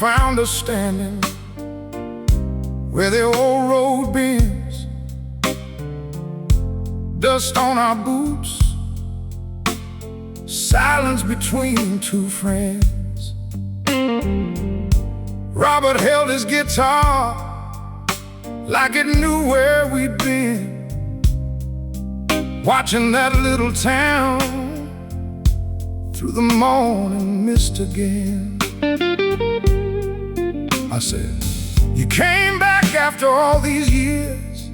found us standing where the old road bends, dust on our boots, silence between two friends. Robert held his guitar like it knew where we'd been, watching that little town through the morning mist again. I said, you came back after all these years.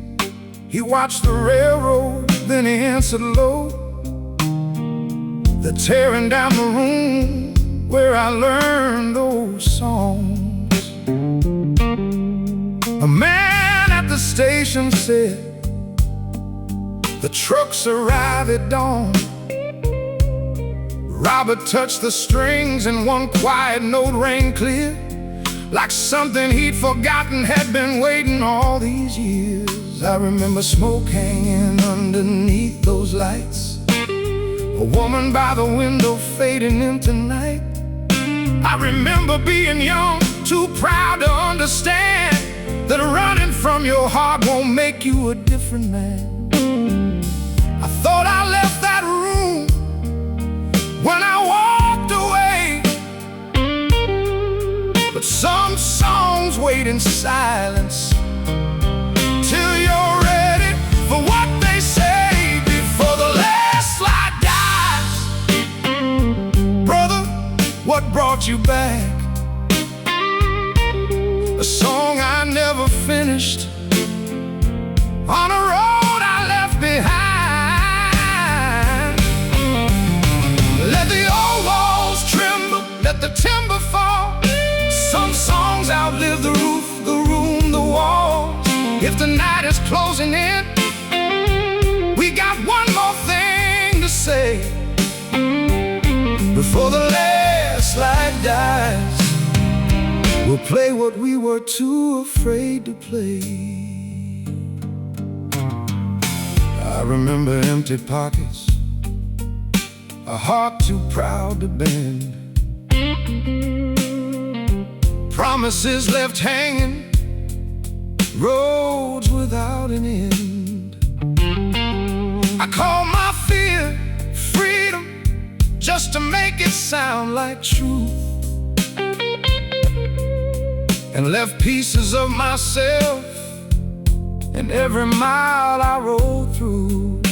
He watched the railroad, then he answered low. They're tearing down the room where I learned those songs. A man at the station said, the trucks arrive at dawn. Robert touched the strings and one quiet note rang clear, like something he'd forgotten had been waiting all these years. I remember smoke hanging underneath those lights, a woman by the window fading into night. I remember being young, too proud to understand that running from your heart won't make you a different man. I thought I left that room when I walked away, but some songs wait in silence till you're ready for what they say before the last light dies. Brother, what brought you back? A song I never finished on a road I left behind. Let the old walls tremble, let the timber fall. Some songs outlive the roof, the room, the walls. If the night is closing in, we got one more thing to say before the last light dies. We'll play what we were too afraid to play. I remember empty pockets, a heart too proud to bend, promises left hanging, roads without an end. I call my fear freedom just to make it sound like truth, and left pieces of myself in every mile I rode through.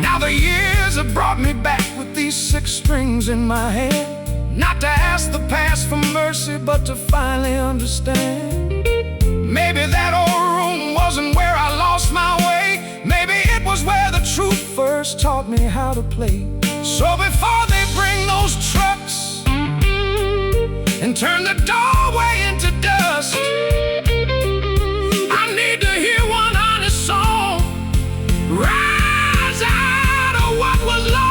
Now the years have brought me back with these 6 strings in my hand, not to ask the past for mercy, but to finally understand. Maybe that old room wasn't where I lost my way. Maybe it was where the truth first taught me how to play. So before they bring those trucks and turn the doorway into dust, I need to hear one honest song rise out of what was lost.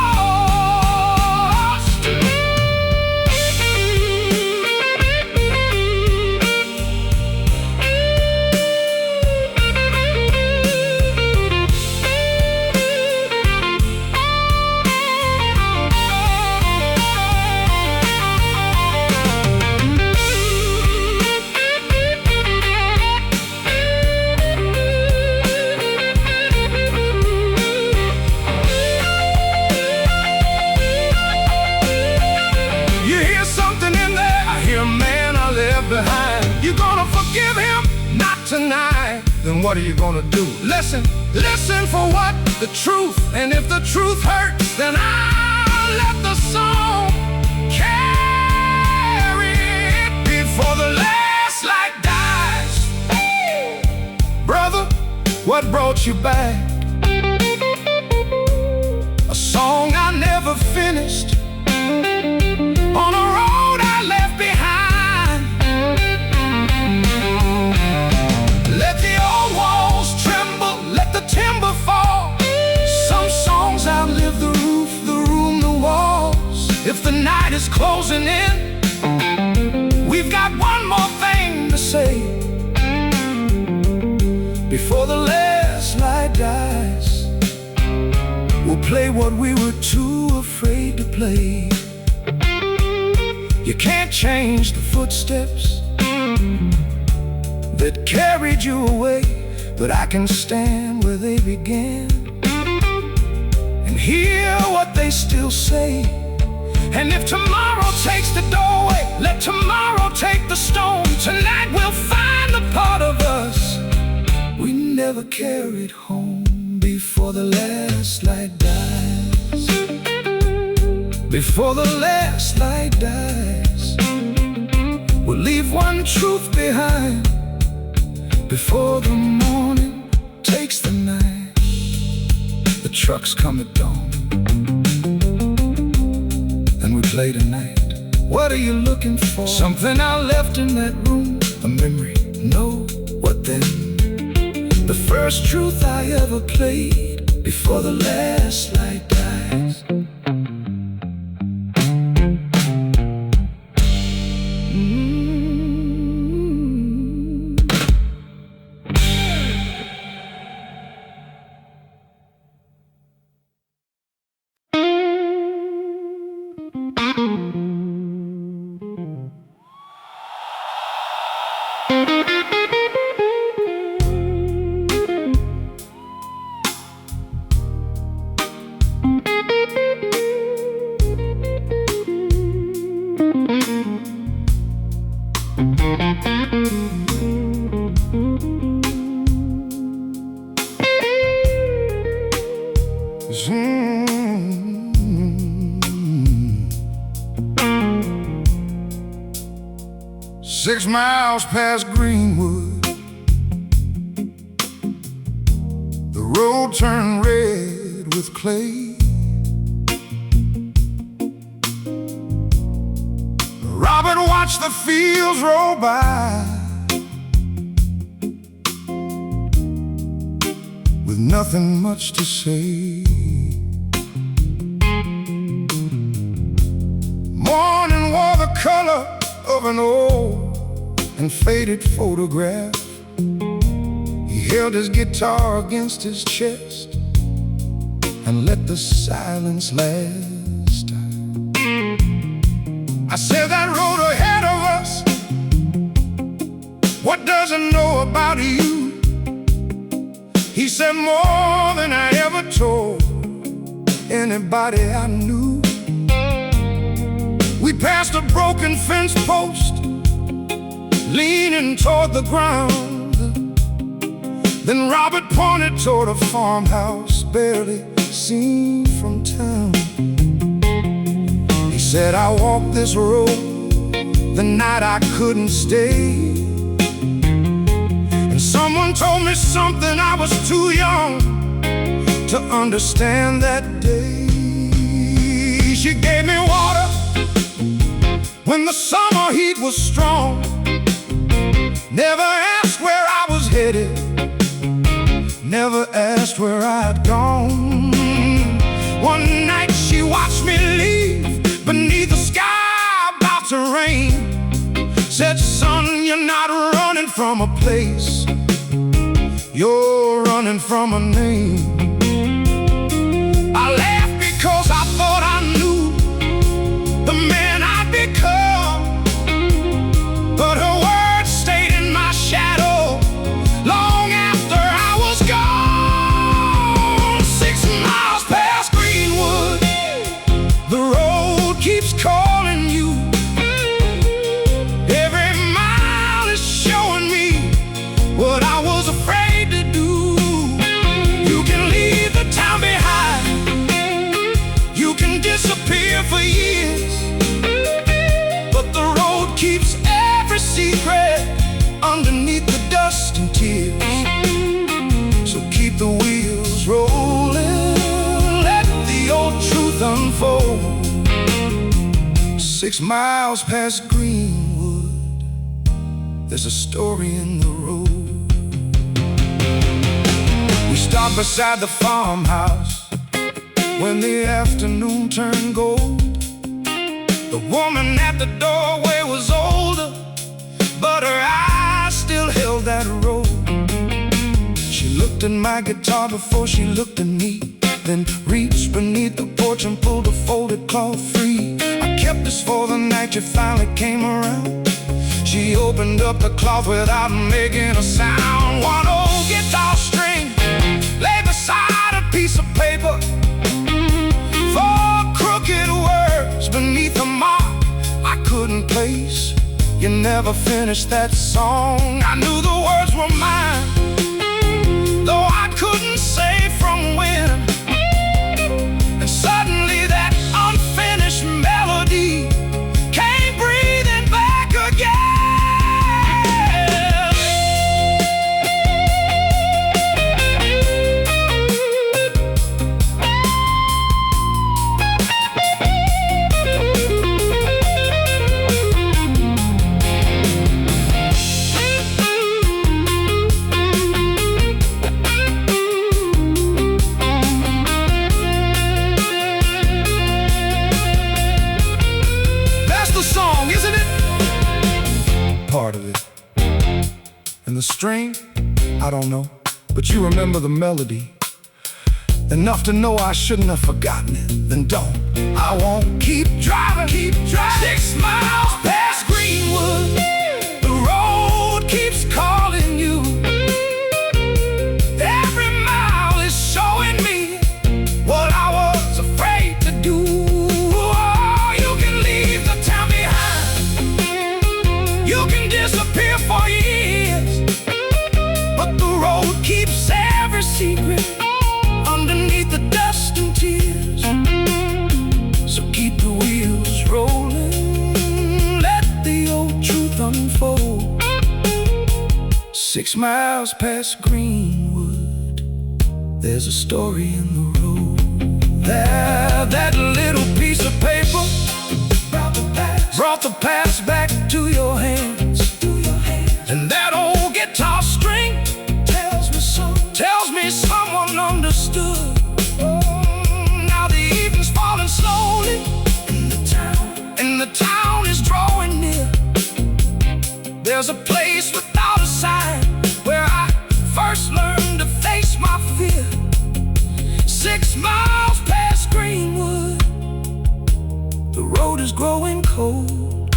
You gonna forgive him? Not tonight. Then what are you gonna do? Listen for what? The truth. And if the truth hurts, then I'll let the song carry it before the last light dies. Brother, what brought you back? A song I never finished on a road I left behind. Let the old walls tremble, let the timber fall. Some songs outlive the roof, the room, the walls. If the night is closing in, we've got one more thing to say before the last light dies. We'll play what we were too afraid to play. You can't change the footsteps that carried you away, but I can stand where they began and hear what they still say. And if tomorrow takes the doorway, let tomorrow take the stone. Tonight we'll find the part of us we never carried home. Before the last light dies, before the last light dies, we'll leave one truth behind. Before the morning takes the night, the trucks come at dawn, and we play tonight. What are you looking for? Something I left in that room, a memory. No, what then? The first truth I ever played. Before the last light dies. Six miles past Greenwood, the road turned red with clay. Robert watched the fields roll by with nothing much to say. Morning wore the color of an old and faded photograph. He held his guitar against his chest and let the silence last. I said, that road ahead of us, what does it know about you? He said, more than I ever told anybody I knew. We passed a broken fence post, leaning toward the ground. Then Robert pointed toward a farmhouse barely seen from town. He said, I walked this road the night I couldn't stay, and someone told me something I was too young to understand that day. She gave me water when the summer heat was strong, never asked where I was headed, never asked where I'd gone. One night she watched me leave beneath the sky about to rain. Said, son, you're not running from a place, you're running from a name. I laughed because I thought I knew the man I'd become, but her words stayed in my shadow long after I was gone. 6 miles past Greenwood, the road keeps calling you. Every mile is showing me what I was afraid to do. You can leave the town behind, you can disappear for years, but the road keeps every secret underneath the dust and tears. So keep the wheels rolling, let the old truth unfold. 6 miles past Greenwood, there's a story in the road. We stopped beside the farmhouse when the afternoon turned gold. The woman at the doorway was older, but her eyes still held that road. She looked at my guitar before she looked at me, then reached beneath the porch and pulled a folded cloth free. I kept this for the night you finally came around. She opened up the cloth without making a sound. One old guitar string lay beside a piece of paper. Four crooked words beneath a mark I couldn't place. You never finished that song. I knew the words were mine, though I couldn't say from when. And suddenly that unfinished melody came breathing back again. Part of it. And the string, I don't know, but you remember the melody enough to know I shouldn't have forgotten it. Then don't. I won't keep driving, 6 miles past Greenwood. The road keeps calling you. Every mile is showing me what I was afraid to do. Oh, you can leave the town behind. You can disappear for years, but the road keeps every secret underneath the dust and tears. So keep the wheels rolling, let the old truth unfold. 6 miles past Greenwood, there's a story in the road. There, that little piece of paper brought the past back to your hands. And that old guitar string tells me someone understood. Now the evening's falling slowly, and the town is drawing near. There's a place without a sign where I first learned to face my fear. 6 miles past Greenwood, the road is growing cold,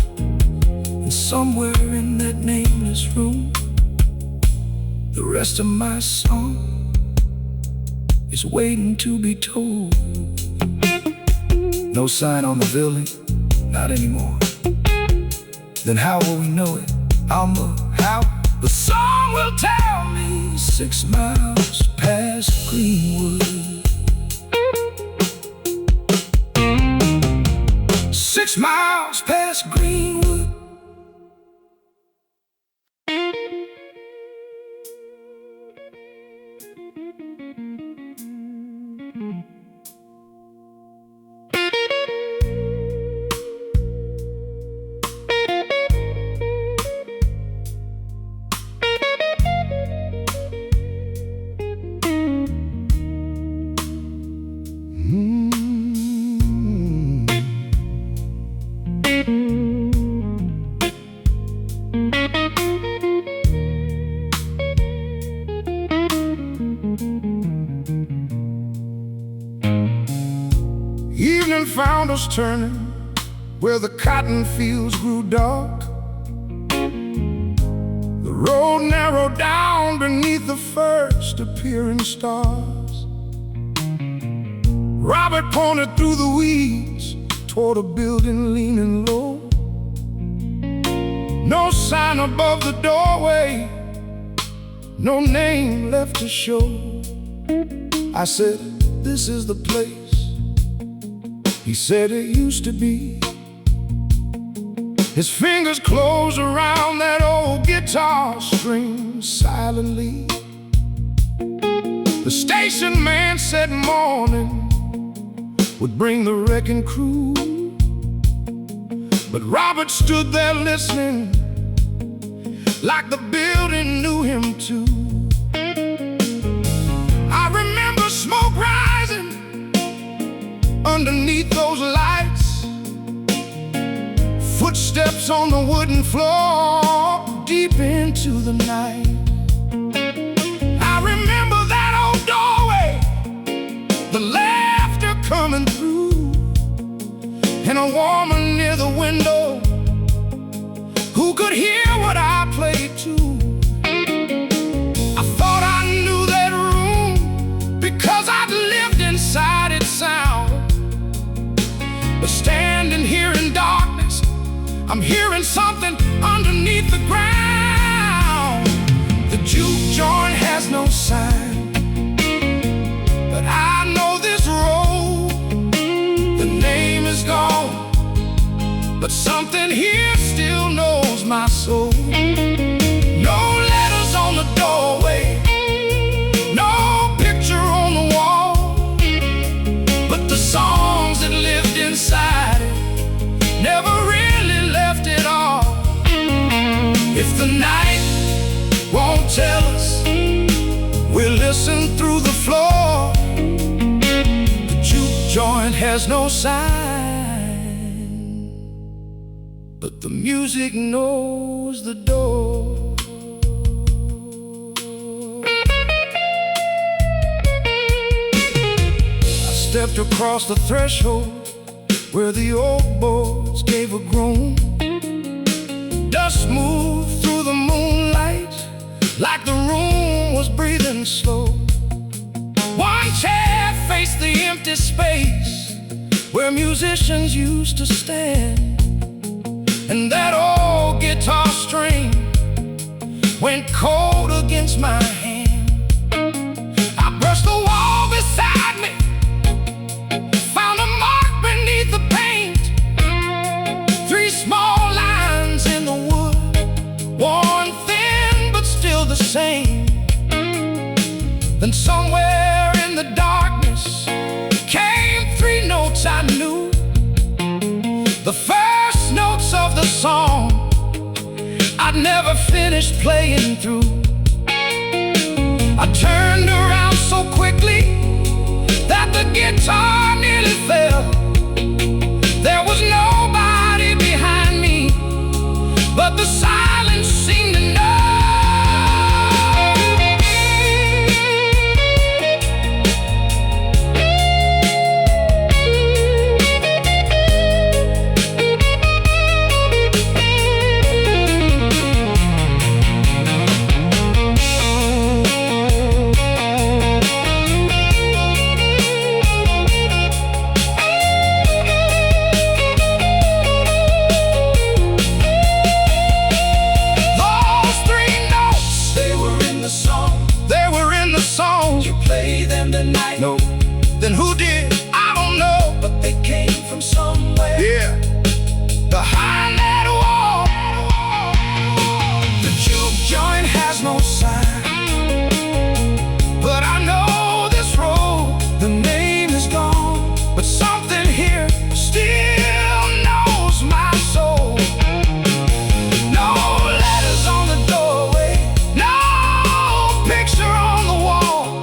and somewhere in that nameless room, the rest of my song is waiting to be told. No sign on the building, not anymore. Then how will we know it? How? The song will tell me. 6 miles past Greenwood. 6 miles past Greenwood. Evening found us turning where the cotton fields grew dark. The road narrowed down beneath the first appearing stars. Robert pointed through the weeds toward a building leaning low. No sign above the doorway, no name left to show. I said, this is the place. He said it used to be. His fingers closed around that old guitar string silently. The station man said morning would bring the wrecking crew, but Robert stood there listening like the building knew him too. I remember smoke rising underneath those lights, footsteps on the wooden floor deep into the night. I remember that old doorway, the laughter coming through, and a woman I'm hearing something underneath the ground. The juke joint has no sign, but I know this road, the name is gone, but something here still knows my soul. No letters on the doorway, no picture on the wall, but the songs that lived inside it never really left it all. If the night won't tell us, we'll listen through the floor. The juke joint has no sign, but the music knows the door. I stepped across the threshold where the old boards gave a groan. Dust moved through the moonlight like the room was breathing slow. One chair faced the empty space where musicians used to stand, and that old guitar string went cold against my hand. I brushed the wall beside me, found a mark beneath the paint, 3 small lines in the wood, worn thin but still the same. Then somewhere in the darkness came 3 notes I knew, the first notes of the song I'd never finished playing through. I turned around so quickly that the guitar nearly fell. There was nobody behind me, but the silence seemed to know. No, then who did? I don't know, but they came from somewhere. Yeah, behind that wall. The juke joint has no sign, but I know this road, the name is gone, but something here still knows my soul. No letters on the doorway, no picture on the wall,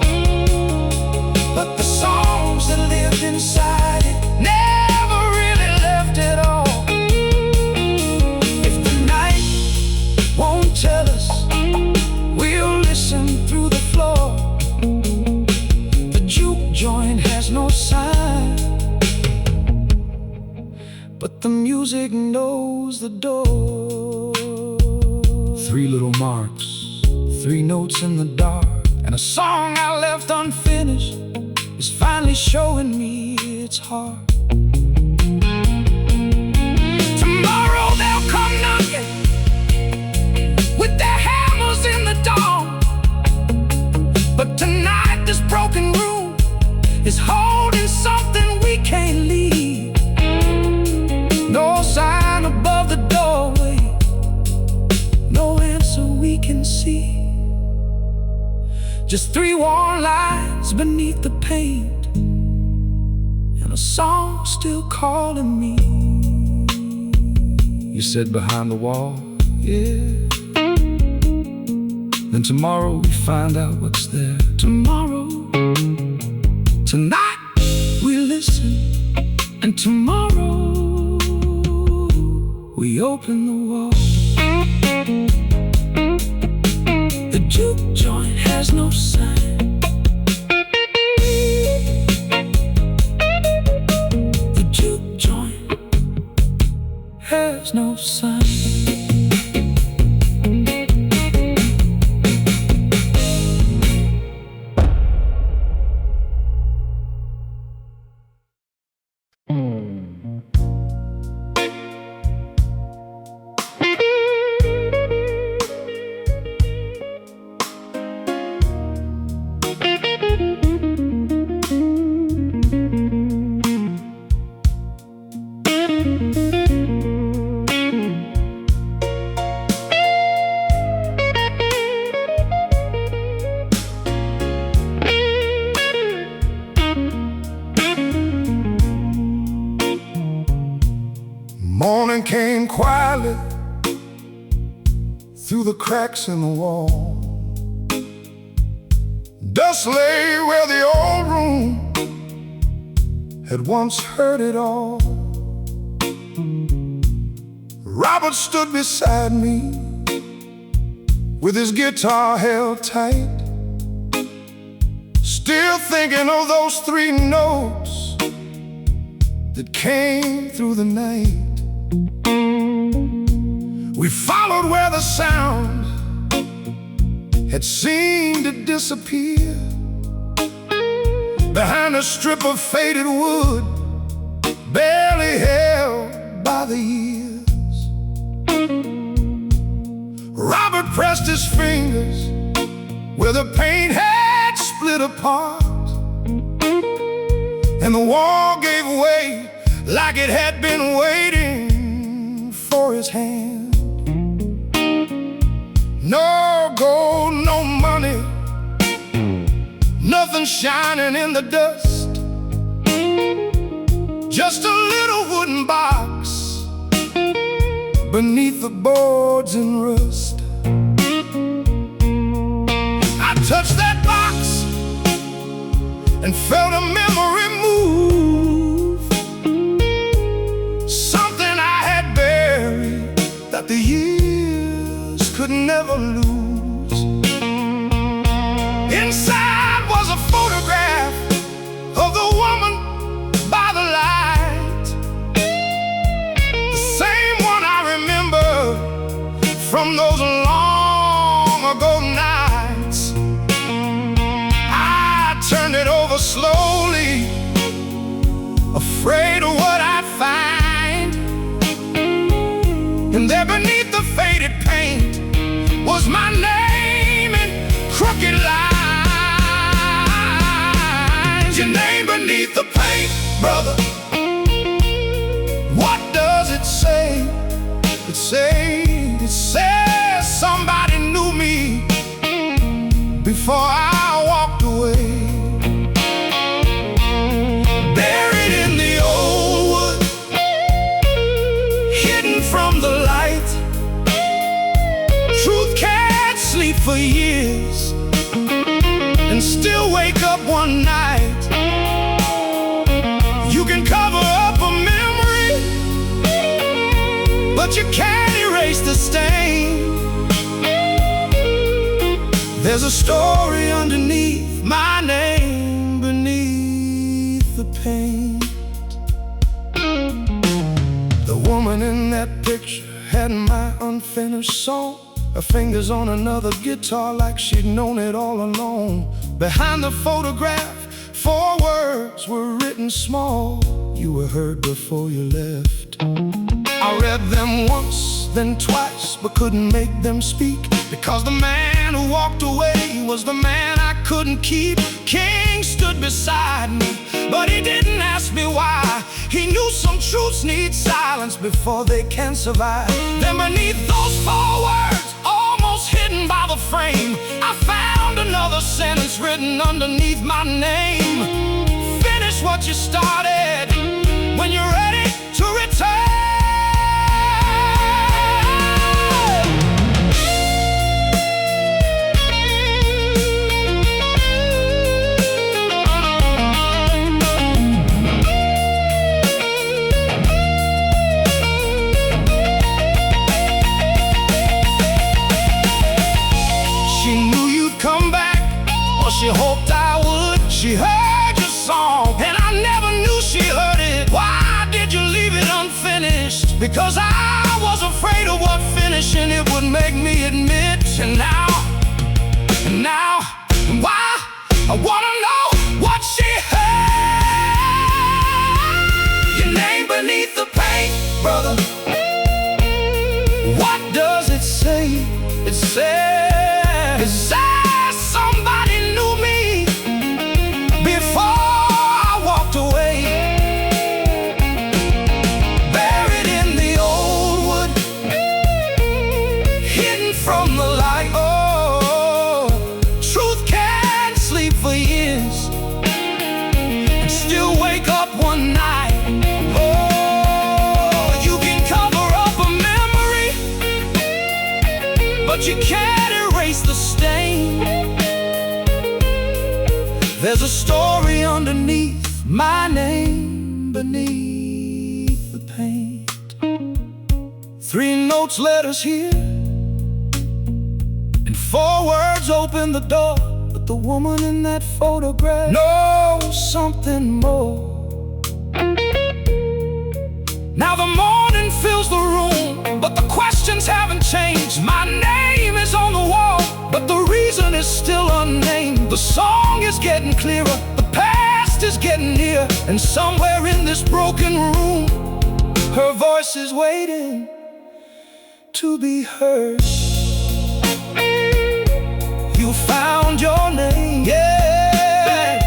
but the songs that lived inside it never really left it all. If the night won't tell us, we'll listen through the floor. The juke joint has no sign, but the music knows the door. 3 little marks, 3 notes in the dark, and a song I left unfinished is finally showing me its heart. Tomorrow they'll come knocking with their hammers in the dawn, but tonight this broken room is holding something we can't leave. No sign above the doorway, no answer we can see, just 3 worn lines beneath the paint, and a song still calling me. You said behind the wall, yeah. Then tomorrow we find out what's there. Tomorrow, tonight we listen, and tomorrow we open the wall. The juke joint has no sign, the juke joint has no sign. morning came quietly through the cracks in the wall. Dust lay where the old room had once heard it all. Robert stood beside me with his guitar held tight, still thinking of those three notes that came through the night. We followed where the sound had seemed to disappear, behind a strip of faded wood barely held by the years. Robert pressed his fingers where the paint had split apart, and the wall gave way like it had been waiting for his hand. No gold, no money, nothing shining in the dust, just a little wooden box beneath the boards and rust. I touched that box and felt a memory move, something I had buried that the years could never lose. Inside was a photograph of the woman by the light, the same one I remember from those long ago nights. I turned it over slowly, afraid of what I'd find, and there beneath the faded paint was my name in crooked lines. Your name beneath the paint, brother. What does it say? It says somebody knew me before I walked away. Buried in the old wood, hidden from the light, truth can't sleep for years and still wake up one night. You can cover up a memory, but you can't erase the stain. There's a story underneath my name, beneath the paint. The woman in that picture had my unfinished song, her fingers on another guitar like she'd known it all along. Behind the photograph, 4 words were written small: you were heard before you left. I read them once, then twice, but couldn't make them speak, because the man who walked away was the man I couldn't keep. King stood beside me, but he didn't ask me why. He knew some truths need silence before they can survive. Then beneath those 4 words, almost hidden by the frame, I found another sentence written underneath my name: finish what you started when you're ready to return. She hoped I would. She heard your song, and I never knew she heard it. Why did you leave it unfinished? Because I was afraid of what finishing it would make me admit. And now, why? I wanna know what she heard. Your name beneath the paint, brother. What does it say? It says somebody knew me before I walked away. Buried in the old wood, hidden from the light. Oh, truth can't sleep for years and still wake up one night. Oh, you can cover but you can't erase the stain. There's a story underneath my name, beneath the paint. 3 notes led us here, and 4 words opened the door. But the woman in that photograph knows something more. Now the morning fills the room, but the questions haven't changed. My name is on the wall, but the reason is still unnamed. The song is getting clearer, the past is getting near, and somewhere in this broken room, her voice is waiting to be heard. You found your name, yeah.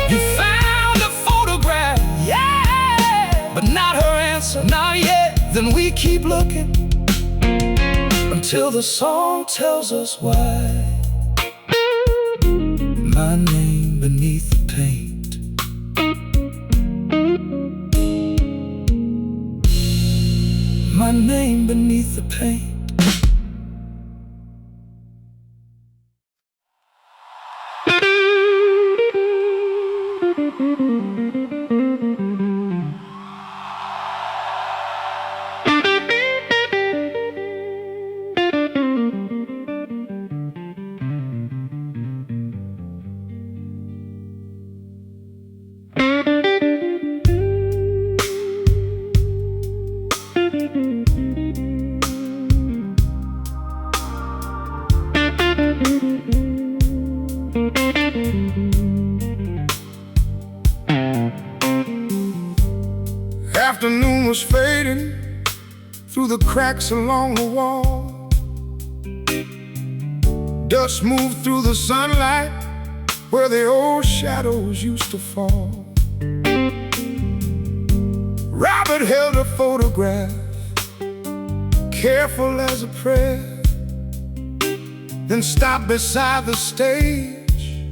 You found a photograph, yeah. But not her answer, not yet. Then we keep looking until the song tells us why. My name beneath the paint. My name beneath the paint. Afternoon was fading through the cracks along the wall. Dust moved through the sunlight where the old shadows used to fall. Robert held a photograph, careful as a prayer, then stopped beside the stage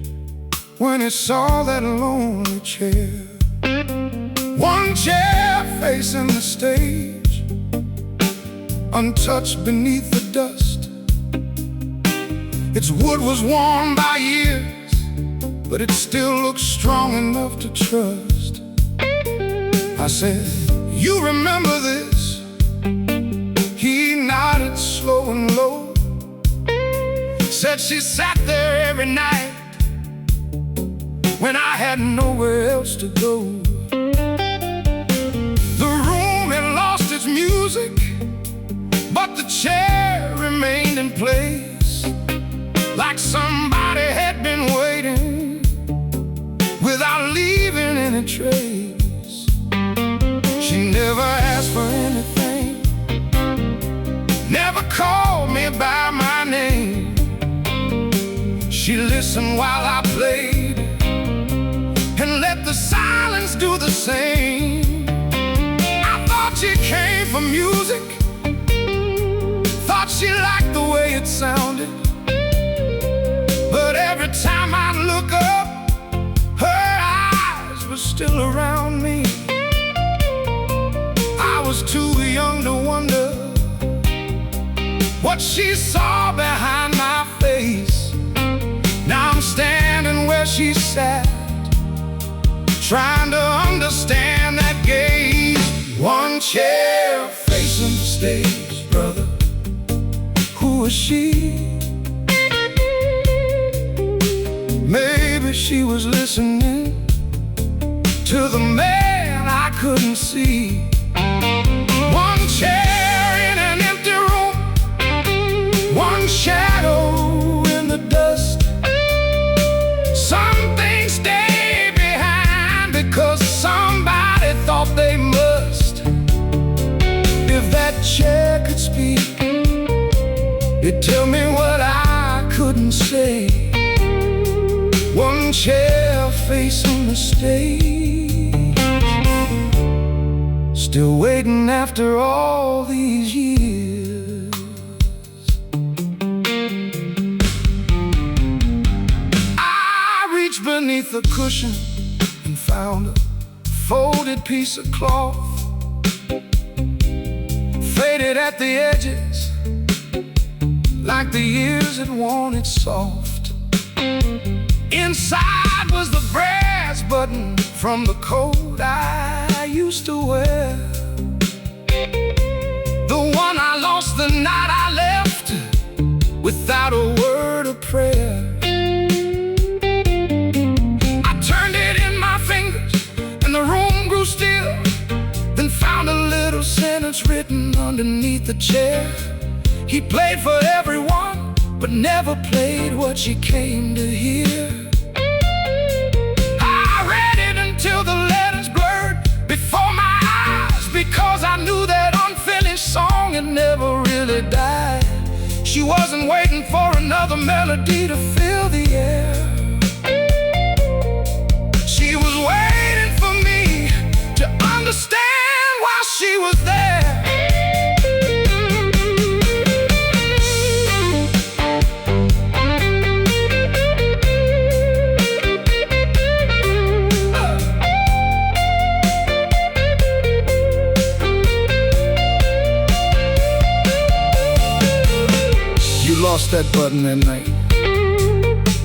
when he saw that lonely chair. One chair facing the stage, untouched beneath the dust. Its wood was worn by years, but it still looked strong enough to trust. I said, "You remember this?" He nodded slow and low. Said she sat there every night when I had nowhere else to go. Music, but the chair remained in place, like somebody had been waiting without leaving any trace. She never asked for anything, never called me by my name. She listened while I played and let the silence do the same. She came for music, thought she liked the way it sounded, but every time I'd look up, her eyes were still around me. I was too young to wonder what she saw behind my face. Now I'm standing where she sat, trying to understand that gaze. One chair facing the stage, brother. Who was she? Maybe she was listening to the man I couldn't see. One chair in an empty room, one shadow in the dust. Some things stay behind because somebody thought they must. If that chair could speak, it'd tell me what I couldn't say. One chair facing the stage, still waiting after all these years. I reached beneath the cushion and found a folded piece of cloth, faded at the edges, like the years had worn it soft. Inside was the brass button from the coat I used to wear, the one I lost the night I left without a word of prayer. I turned it in my fingers and the room grew still, then found a little sentence written underneath the chair. He played for everyone, but never played what she came to hear. I read it until the letters blurred before my eyes, because I knew that unfinished song had never really died. She wasn't waiting for another melody to fill the air. She was waiting for me to understand why she was there. Lost that button that night.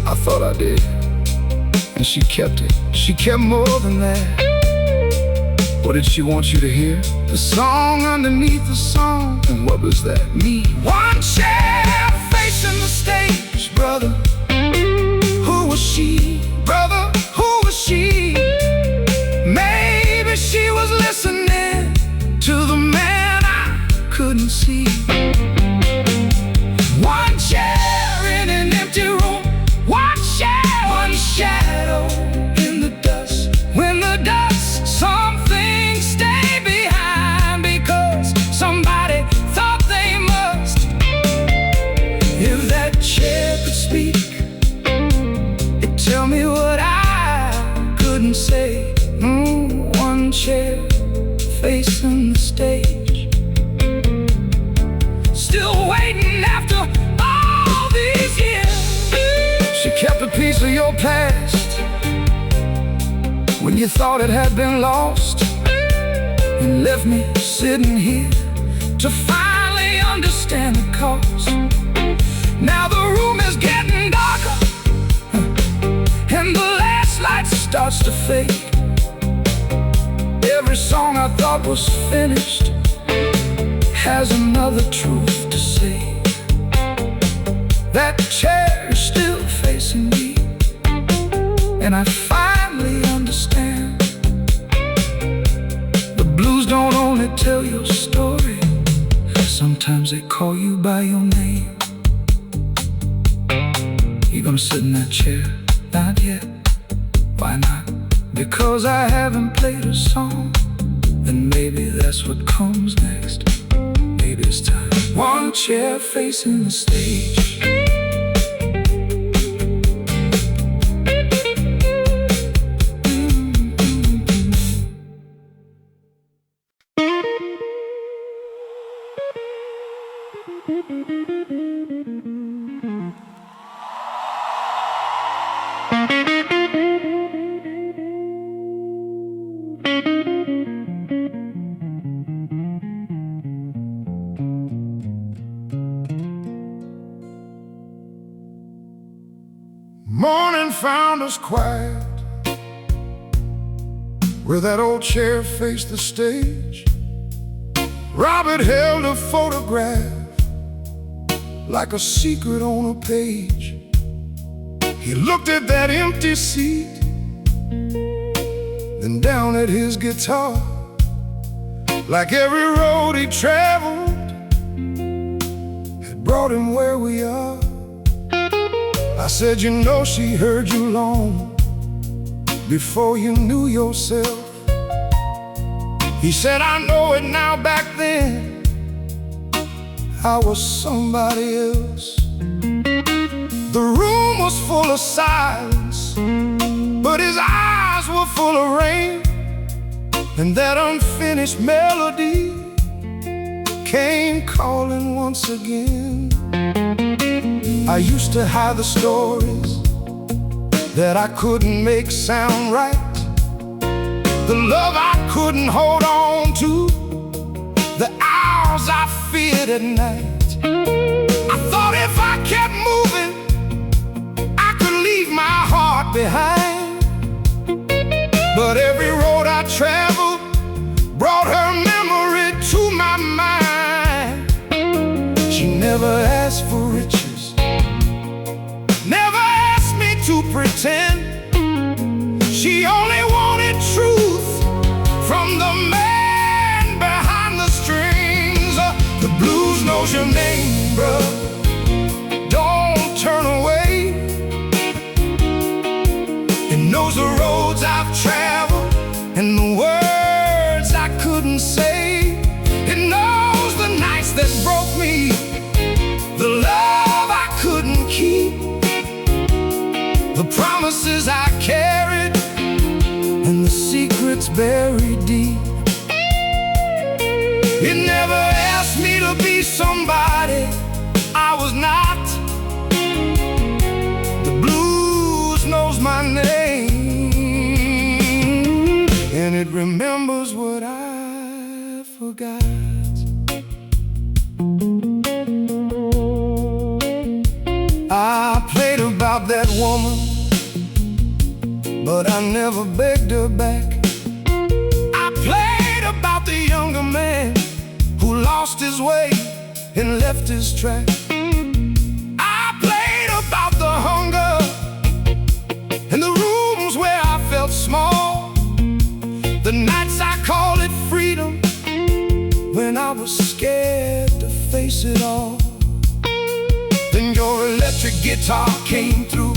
I thought I did, and she kept it. She kept more than that. What did she want you to hear? The song underneath the song. And what was that? Me. One chair facing the stage, brother. Who was she? Brother, who was she? Maybe she was listening to the man I couldn't see. One chair in an empty room, one chair, one shadow in the dust. When the dust, some things stay behind because somebody thought they must. If that chair could speak, it'd tell me what I couldn't say. One chair facing the stage, still waiting after all these years. She kept a piece of your past when you thought it had been lost, and left me sitting here to finally understand the cost. Now the room is getting darker, and the last light starts to fade. Every song I thought was finished has another truth to say. That chair is still facing me, and I finally understand. The blues don't only tell your story, sometimes they call you by your name. You gonna sit in that chair? Not yet. Why not? Because I haven't played a song. Then maybe that's what comes next. Maybe it's time. One chair facing the stage. Morning found us quiet where that old chair faced the stage. Robert held a photograph like a secret on a page. He looked at that empty seat, then down at his guitar. Like every road he traveled had brought him where we are. I said, you know, she heard you long before you knew yourself. He said, I know it now. Back then I was somebody else. The room was full of silence, but his eyes were full of rain. And that unfinished melody came calling once again. I used to hide the stories that I couldn't make sound right, the love I couldn't hold on to, the hours I feared at night. I thought Thought if I kept moving, I could leave my heart behind. But every road I traveled brought her memory to my mind. She never asked for riches, never asked me to pretend. She only wanted truth from the man behind the strings. The blues knows your name, bruh. Don't turn away. It knows the roads I've traveled and the words I couldn't say. It knows the nights that broke me, the love I couldn't keep, the promises I carried, and the secrets buried deep. It never asked me to be somebody I was not. The blues knows my name, and it remembers what I forgot. I played about that woman, but I never begged her back. I played about the younger man who lost his way and left his track. I played about the hunger and the rooms where I felt small, the nights I called it freedom, when I was scared to face it all. Then your electric guitar came through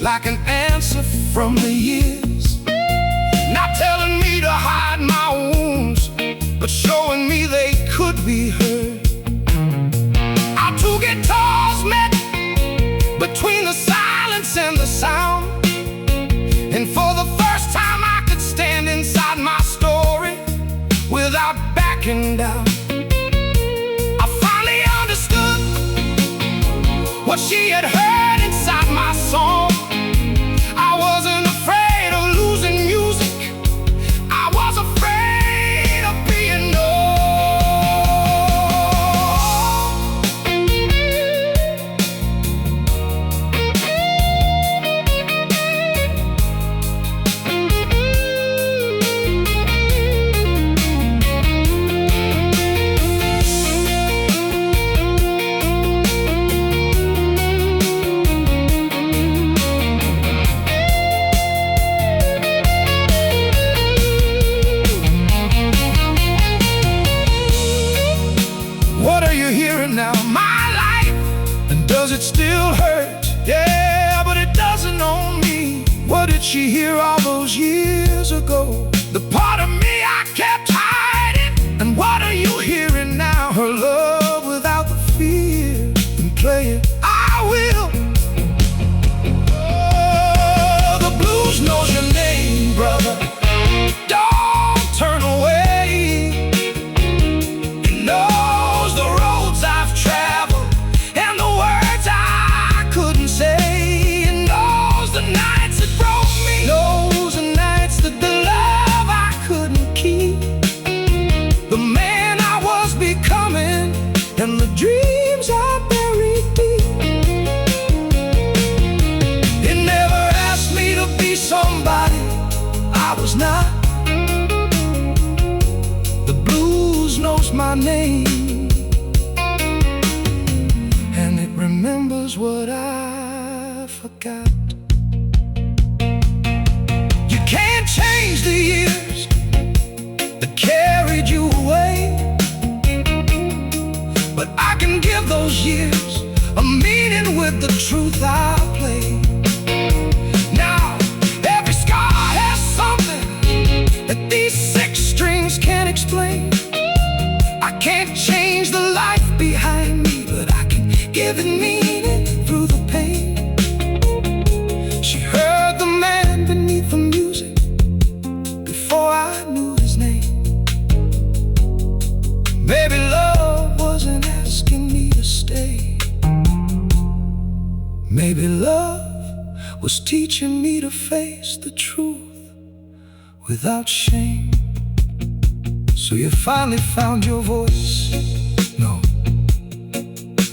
like an answer from the years, not telling me to hide my wounds, but showing me they could be heard. Our two guitars met between the silence and the sound, and for the first time I could stand inside my story without backing down. I finally understood what she had heard inside my song. I wasn't afraid of losing music, I was afraid of being now my life, and does it still hurt? Yeah, but it doesn't own me. What did she hear all those years ago? The part of me I kept hiding. And what are you hearing now? Her love without the fear. Then play it, I will. Oh, the blues knows your name, brother. Don't turn away. And the dreams I buried deep. It never asked me to be somebody I was not. The blues knows my name, and it remembers what I forgot. You can't change the years that carried you away, but I can give those years a meaning with the truth I play. Now, every scar has something that these 6 strings can't explain. I can't change the life behind me, but I can give it meaning through the pain. She heard the man beneath the music before I knew his name. Maybe love wasn't asking me to stay. Maybe love was teaching me to face the truth without shame. So you finally found your voice. No,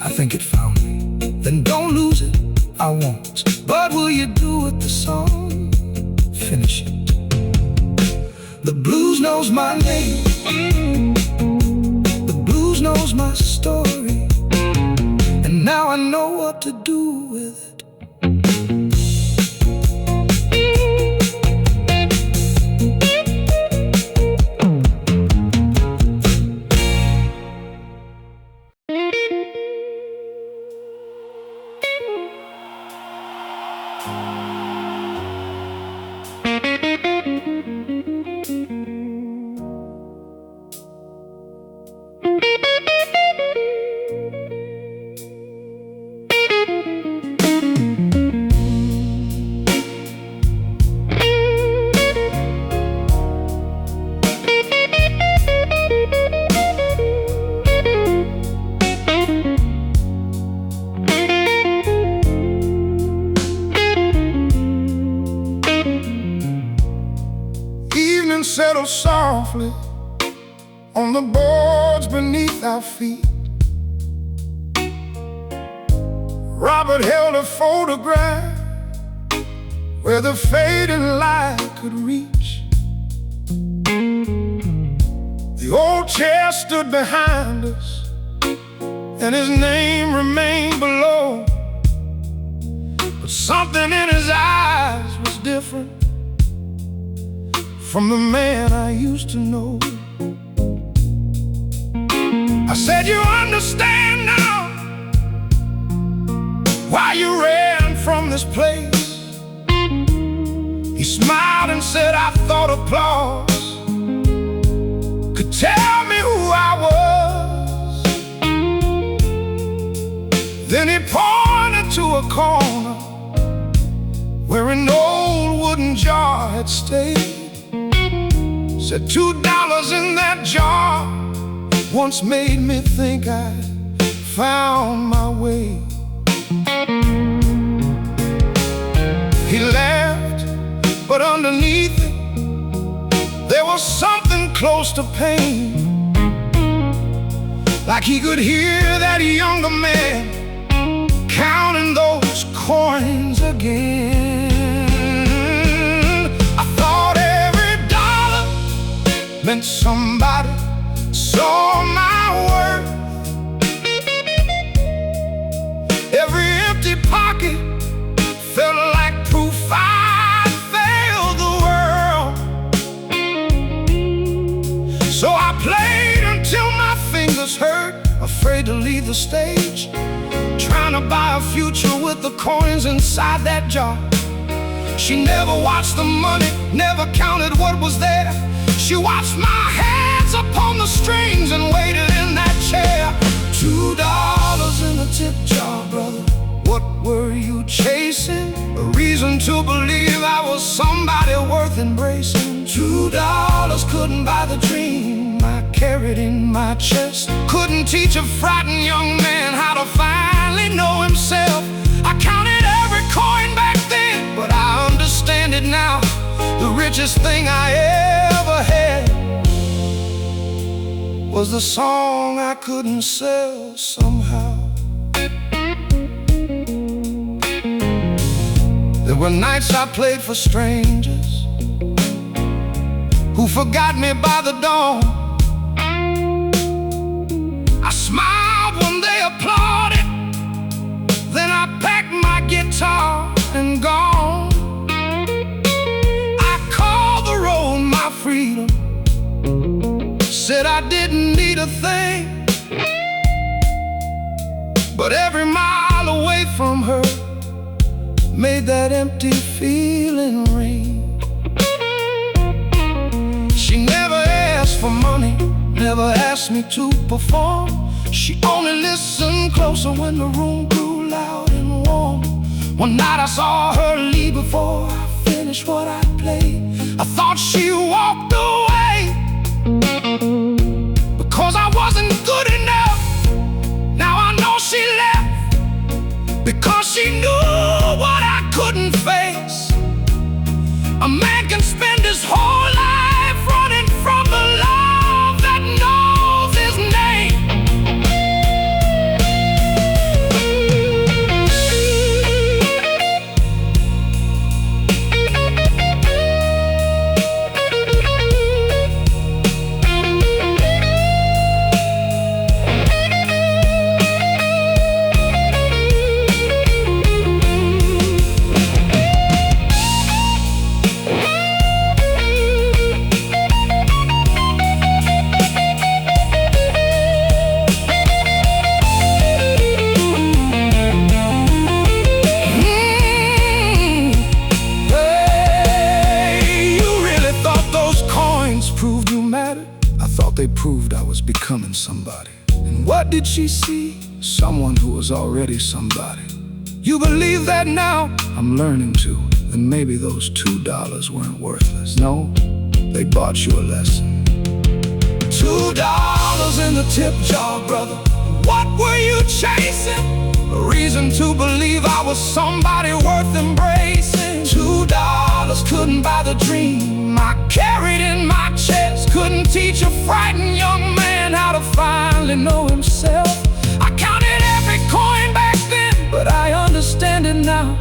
I think think it found me, then don't lose it, I won't. But will you do it the song? Finish it. The blues knows my name, the blues knows my story, and now I know what to do with it. Settle softly on the boards beneath our feet. Robert held a photograph where the fading light could reach. The old chair stood behind us, and his name remained below. But something in his eyes was different from the man I used to know. I said, you understand now why you ran from this place? He smiled and said, I thought applause could tell me who I was. Then he pointed to a corner where an old wooden jar had stayed. Said $2 in that jar once made me think I found my way. He laughed, but underneath it there was something close to pain. Like he could hear that younger man counting those coins again. I thought meant somebody saw my worth. Every empty pocket felt like proof I failed the world. So I played until my fingers hurt, afraid to leave the stage, trying to buy a future with the coins inside that jar. She never watched the money, never counted what was there. She watched my hands upon the strings and waited in that chair. $2 in a tip jar, brother, what were you chasing? A reason to believe I was somebody worth embracing. $2 couldn't buy the dream I carried in my chest. Couldn't teach a frightened young man how to finally know himself. I counted every coin back then, but I understand it now. The richest thing I ever had was the song I couldn't sell somehow. There were nights I played for strangers who forgot me by the dawn. I smiled when they applauded, then I packed my guitar and gone. My freedom, said I didn't need a thing, but every mile away from her made that empty feeling ring. She never asked for money, never asked me to perform. She only listened closer when the room grew loud and warm. One night I saw her leave before I finished what I played. I thought she walked away because I wasn't good enough. Now I know she left because she knew what I couldn't face. A man can spend his whole life running from the love that knows his name. thought they proved I was becoming somebody. And what did she see? Someone who was already somebody. You believe that now? I'm learning to. Then maybe those $2 weren't worthless. No, they bought you a lesson. $2 in the tip jar, brother. What were you chasing? A reason to believe I was somebody worth embracing. $2 couldn't buy the dream I carried in my chest. Couldn't teach a frightened young man how to finally know himself. I counted every coin back then, but I understand it now.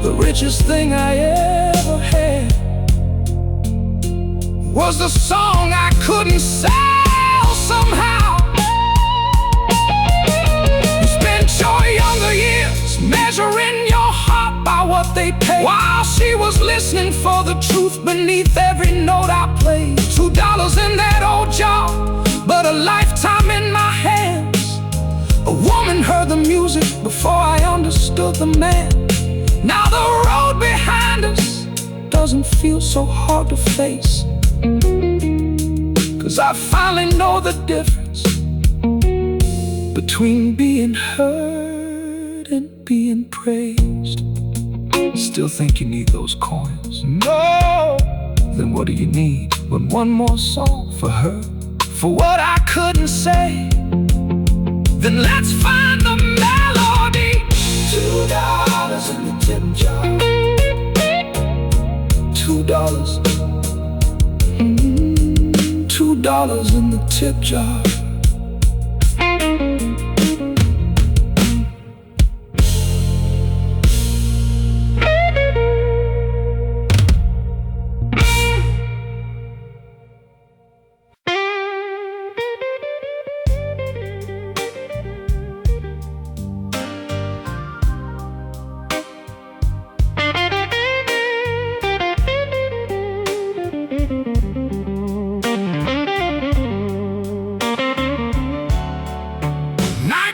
The richest thing I ever had was the song I couldn't sell somehow. You spent your younger years measuring your heart by what they paid, while she was listening for the truth beneath every note I played. $2 in that old jar, but a lifetime in my hands. A woman heard the music before I understood the man. Now the road behind us doesn't feel so hard to face, 'cause I finally know the difference between being heard and being praised. Still think you need those coins? No! Then what do you need but one more song for her? For what I couldn't say? Then let's find the melody. $2 in the tip jar. $2. $2 in the tip jar.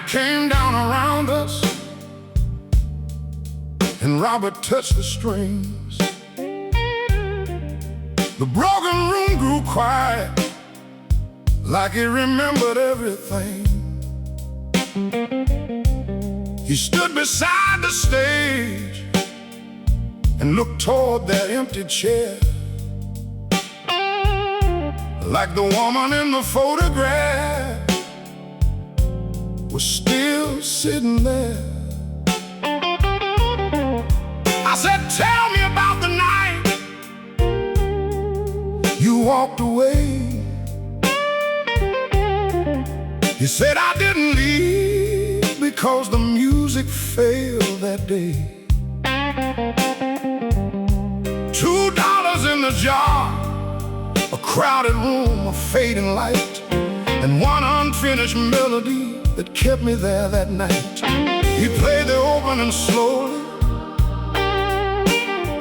Came down around us, and Robert touched the strings. The broken room grew quiet, like he remembered everything. He stood beside the stage and looked toward that empty chair, like the woman in the photograph was still sitting there. I said, tell me about the night you walked away. He said, I didn't leave because the music failed that day. $2 in the jar, a crowded room, a fading light, and one unfinished melody that kept me there that night. He played the opening slowly,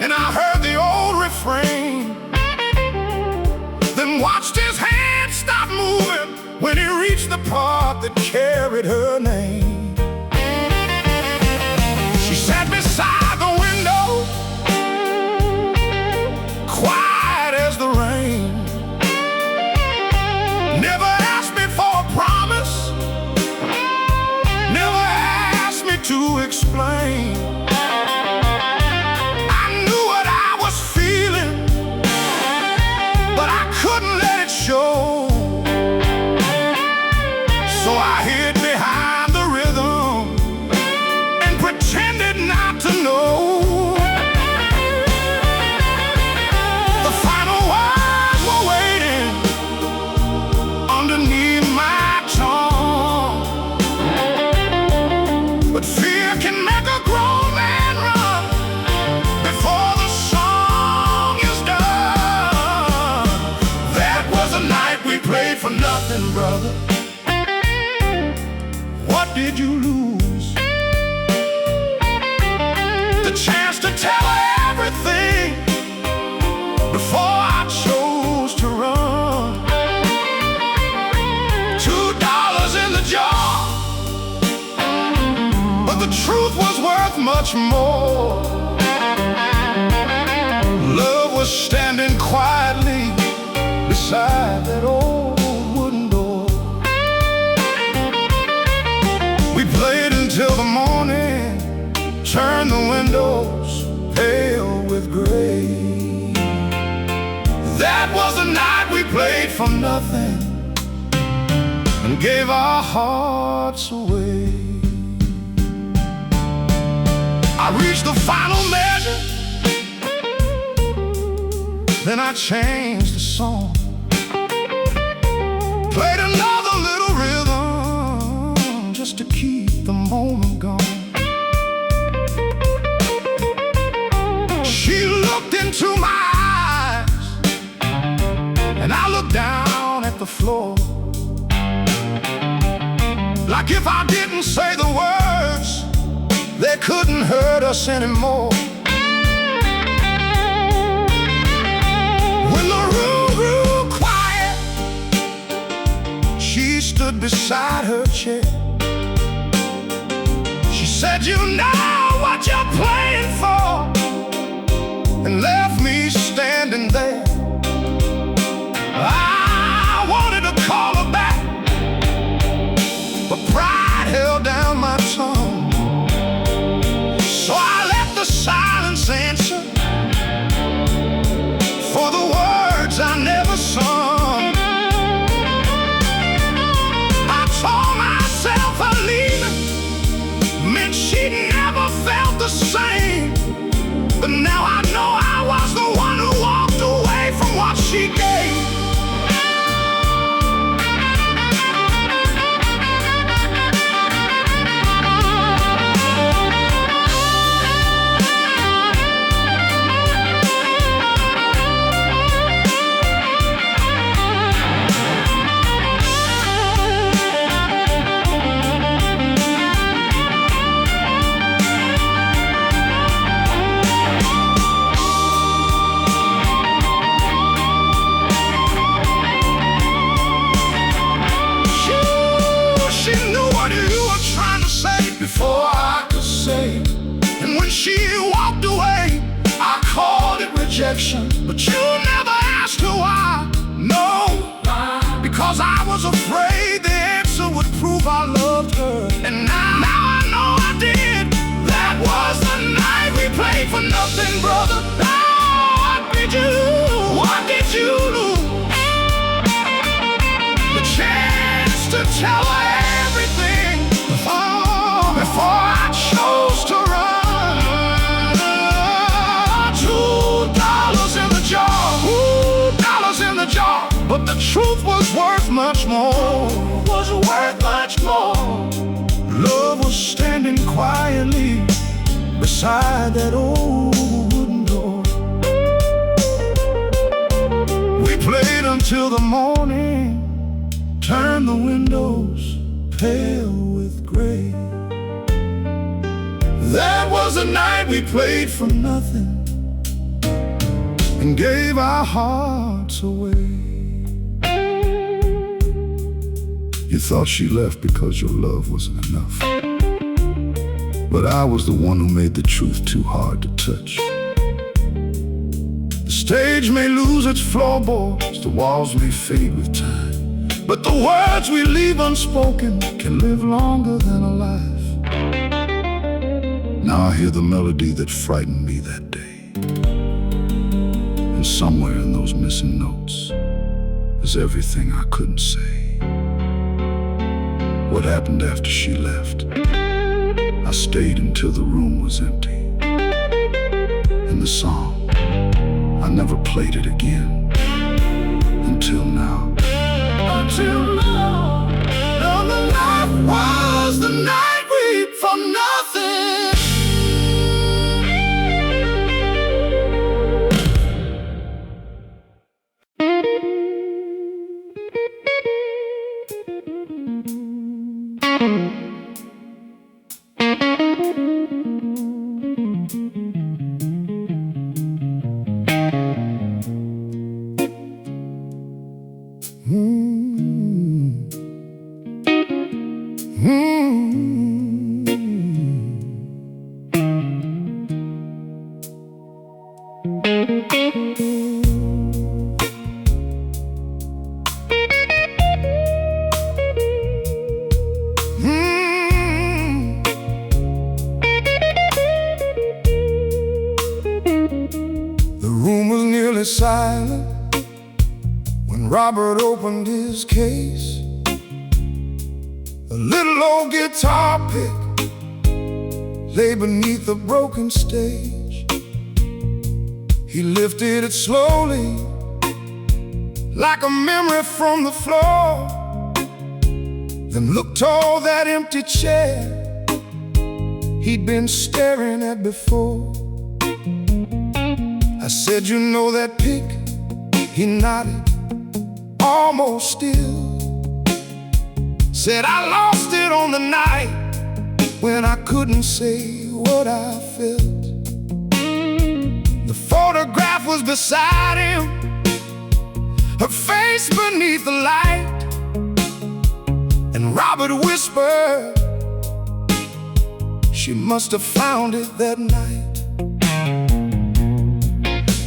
and I heard the old refrain, then watched his hand stop moving when he reached the part that carried her name. She sat beside the window, quiet as the rain. Never asked me for a promise, never asked me to explain. I knew what I was feeling, but I couldn't let it show. So I hid behind the rhythm and pretended not to know. The final words were waiting underneath my tongue. But fear can make a grown man run before the song is done. That was a night we played for nothing, brother. What did you lose? The chance to tell everything before I chose to run. $2 in the jar, but the truth was worth much more. Love was standing quietly beside that old wooden That was the night we played for nothing and gave our hearts away. I reached the final measure, then I changed the song, played another little rhythm just to keep the moment gone. She looked into my eyes and I looked down at the floor, like if I didn't say the words, they couldn't hurt us anymore. When the room grew quiet, she stood beside her chair. She said, "You know what you're playing for," and left me standing there. I wanted to call her back, but pride held down my tongue. So I let the silence answer for the words I never sung. I told myself her leaving meant she never felt the same, but now I know I was the one who walked away from what she gave. Before I could say, and when she walked away, I called it rejection. But you never asked her why. No, because I was afraid the answer would prove I loved her. And now I know I did. That was the night we played for nothing, brother. Oh, what did you lose? The chance to tell her everything. Before I chose to run. $2 in the jar, $2 in the jar. But the truth was worth much more. Love was standing quietly beside that old wooden door. We played until the morning, turned the windows pale with gray. That was the night we played for nothing and gave our hearts away. You thought she left because your love wasn't enough, but I was the one who made the truth too hard to touch. The stage may lose its floorboards, the walls may fade with time, but the words we leave unspoken can live longer than a life. Now I hear the melody that frightened me that day, and somewhere in those missing notes is everything I couldn't say. What happened after she left? I stayed until the room was empty, and the song, I never played it again. Until now. Until now. And the night was the night we for nothing. The room was nearly silent, When Robert opened his case, a little old guitar pick lay beneath the broken stage. He lifted it slowly, like a memory from the floor, then looked toward that empty chair he'd been staring at before. I said, "You know that pick?" He nodded, almost still. Said, "I lost it on the night when I couldn't say what I felt." The photograph was beside him, her face beneath the light, and Robert whispered, "She must have found it that night."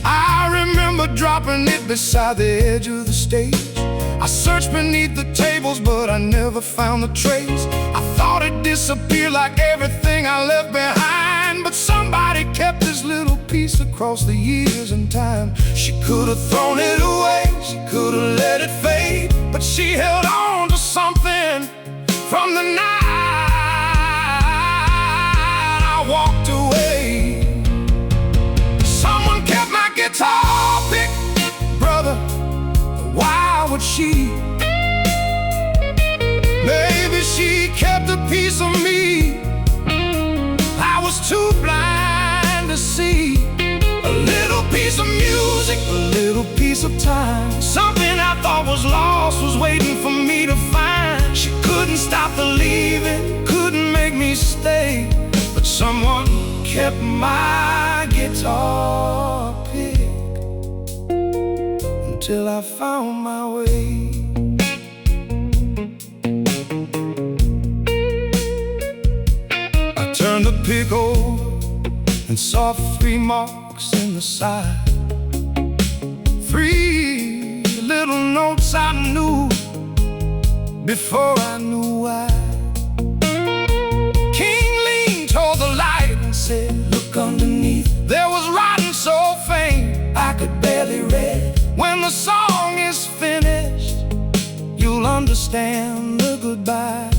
I remember dropping it beside the edge of the stage. I searched beneath the tables, but I never found the trace. I thought it disappeared like everything I left behind, but somebody kept this little piece across the years and time. She could have thrown it away, she could have let it fade, but she held on to something from the night I walked away. Someone kept my guitar pick, brother, why would she? Maybe she kept a piece of me I was too blind to see. A little piece of music, a little piece of time. Something I thought was lost was waiting for me to find. She couldn't stop believing, couldn't make me stay, but someone kept my guitar pick until I found my way. I turned the pick over and saw 3 marks in the side. 3 little notes I knew before I knew why. King leaned toward the light and said, "Look underneath." There was writing so faint I could barely read. When the song is finished, you'll understand the goodbye.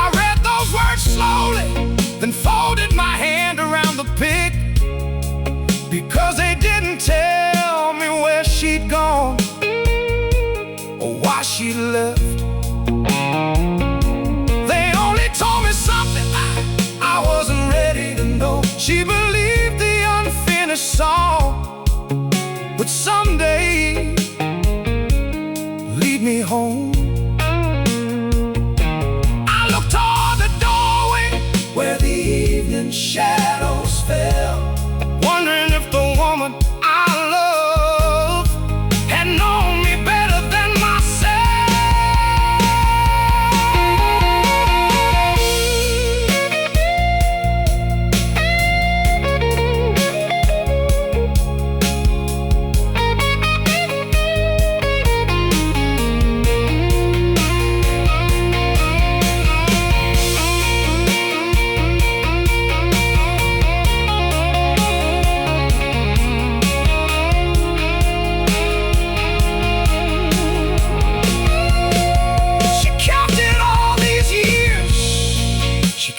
I read those words slowly, then folded my hand around the pick, because they didn't tell me where she'd gone or why she left. They only told me something I wasn't ready to know. She believed the unfinished song would someday lead me home. I looked toward the doorway where the evening shadows fell, wondering if the woman I love had known me better than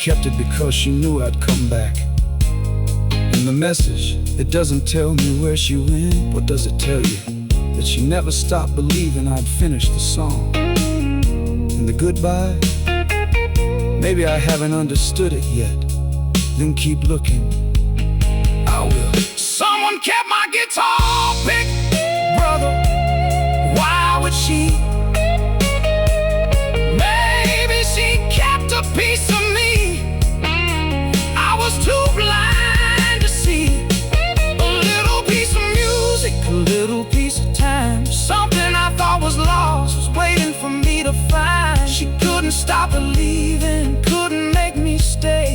kept it because she knew I'd come back. And the message, it doesn't tell me where she went. What does it tell you? That she never stopped believing I'd finish the song. And the goodbye, maybe I haven't understood it yet. Then keep looking, I will. Someone kept my guitar pick, brother, why would she? Maybe she kept a piece of me I was too blind to see. A little piece of music, a little piece of time. Something I thought was lost was waiting for me to find. She couldn't stop believing, couldn't make me stay,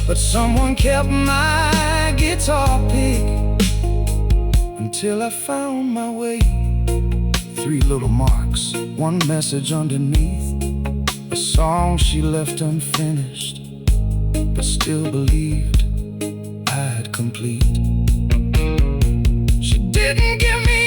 but someone kept my guitar pick until I found my way. 3 little marks, 1 message underneath, a song she left unfinished, but still believed I'd complete. She didn't give me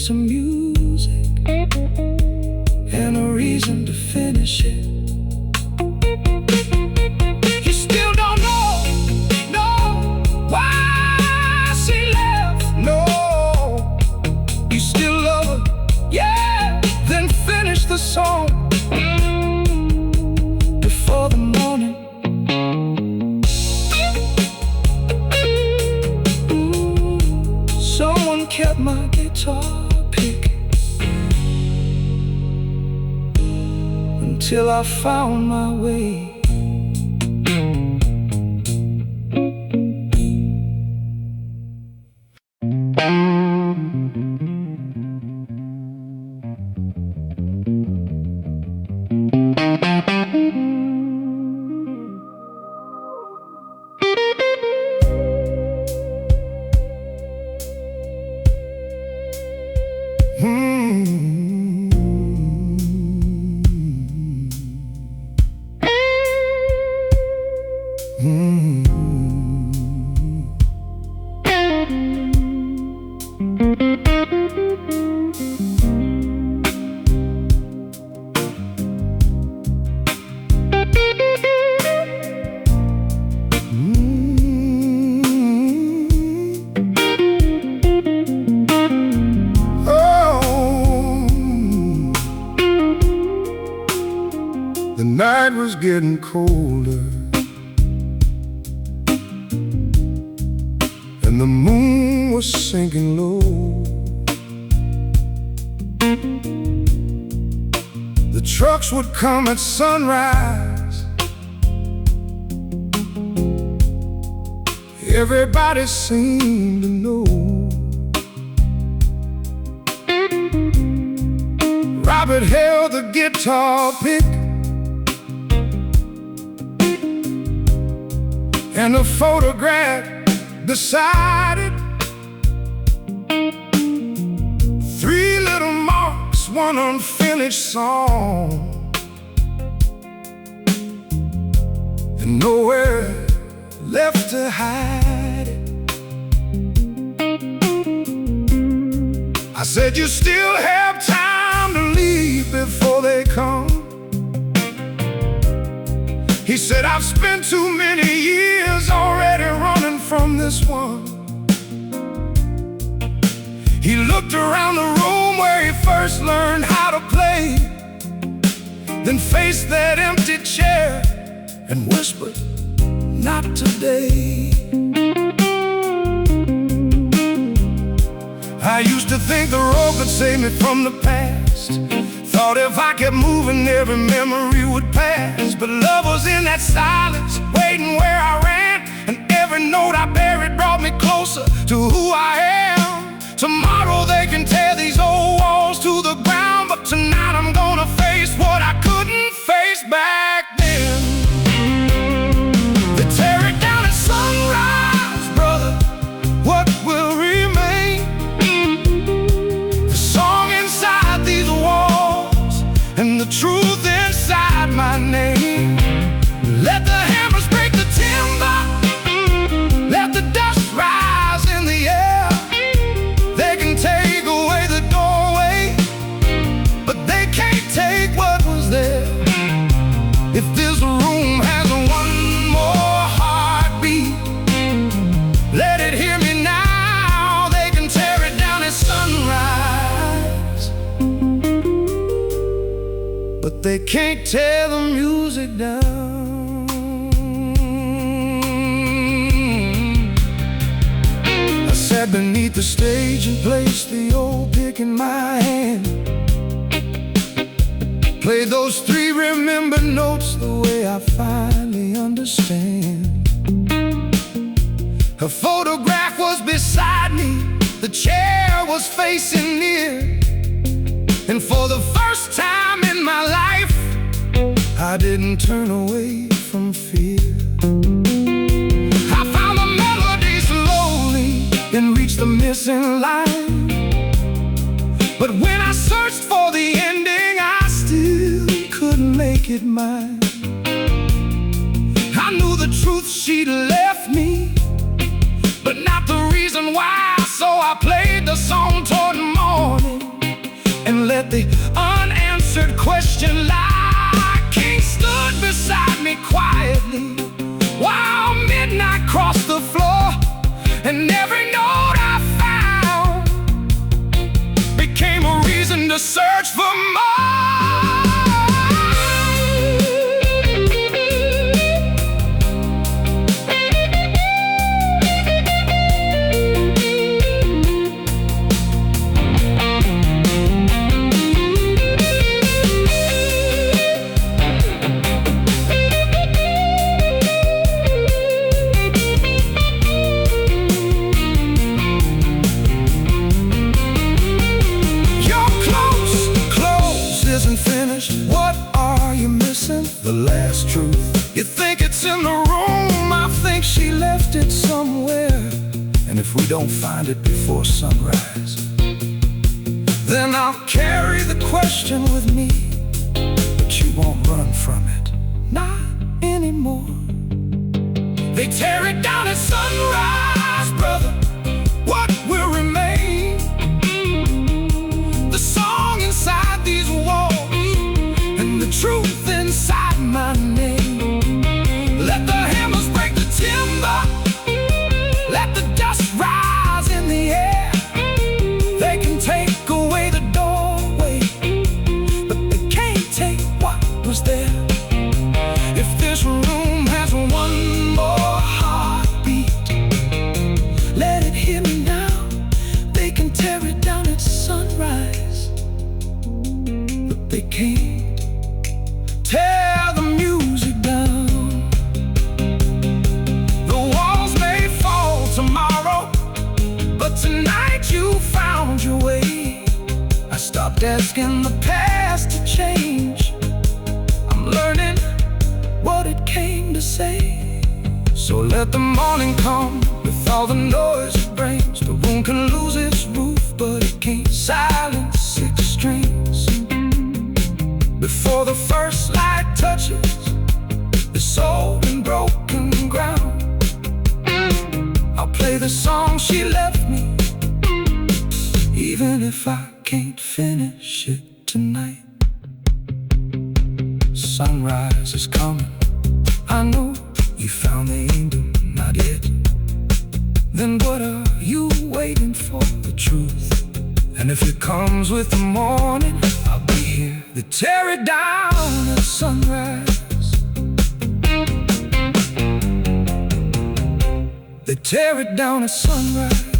some music and a reason to finish it. You still don't know why she left. No, you still love her, yeah. Then finish the song before the morning. Someone kept my guitar pick until I found my way. The night was getting colder, and the moon was sinking low. The trucks would come at sunrise. Everybody seemed to know. Robert held the guitar pick, and the photograph decided. 3 little marks, 1 unfinished song, and nowhere left to hide it. I said, you still have time to leave before they come. He said, I've spent too many years already running from this one. He looked around the room where he first learned how to play, then faced that empty chair and whispered, not today. I used to think the road could save me from the past. Thought if I kept moving, every memory would pass. But love was in that silence, waiting where I ran, and every note I buried brought me closer to who I am. Tomorrow they can tear these old walls to the ground, but tonight I'm gonna face what I couldn't face back then. They tear it down at sunrise, brother, what will remain? The song inside these walls and the truth inside my name. Let the hammers break the timber, let the dust rise in the air. They can take away the doorway, but they can't take what was there. If this room has one more heartbeat, let it hear me now. They can tear it down at sunrise, but they can't tear the music down. I sat beneath the stage and placed the old pick in my hand, played those 3 remembered notes the way I finally understand. Her photograph was beside me, the chair was facing near, and for the first time in my life, I didn't turn away from fear. I found the melody slowly and reached the missing line, but when I searched for the ending, I still couldn't make it mine. I knew the truth she'd left me, but not the reason why. So I played the song toward morning, the unanswered question lie. King stood beside me quietly while midnight crossed the floor, and every note I found became a reason to search for more. What are you missing? The last truth. You think it's in the room, I think she left it somewhere. And if we don't find it before sunrise, then I'll carry the question with me, but you won't run from it, not anymore. They tear it down at sunrise, brother. What will remain? The song inside these walls, the truth inside my name. Let the hammers break the timber, let the dust rise in the air. They can take away the doorway, but they can't take what was there. If this room has one more heartbeat, let it hear me now. They can tear it down at sunrise, but they can't tear the music down. The walls may fall tomorrow, but tonight you found your way. I stopped asking the past to change. I'm learning what it came to say. So let the morning come with all the noise it brings. The room can lose its roof, but it can't silence 6 strings. Before the first light touches this old and broken ground, I'll play the song she left me, even if I can't finish it tonight. Sunrise is coming, I know you found the angel, not yet. Then what are you waiting for? The truth. And if it comes with the morning, I'll be here. They tear it down at sunrise. They tear it down at sunrise.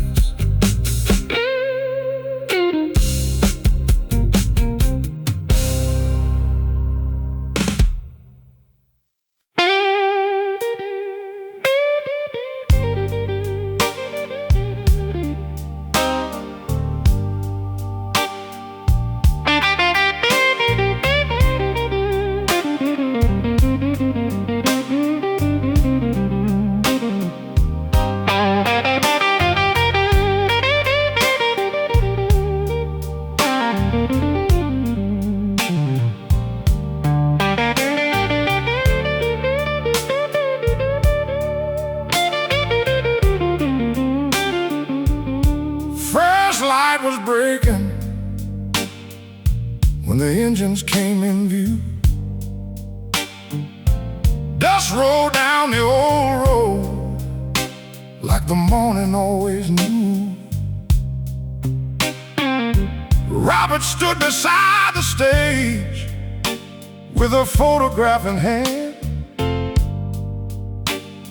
Light was breaking when the engines came in view. Dust rolled down the old road like the morning always knew. Robert stood beside the stage with a photograph in hand,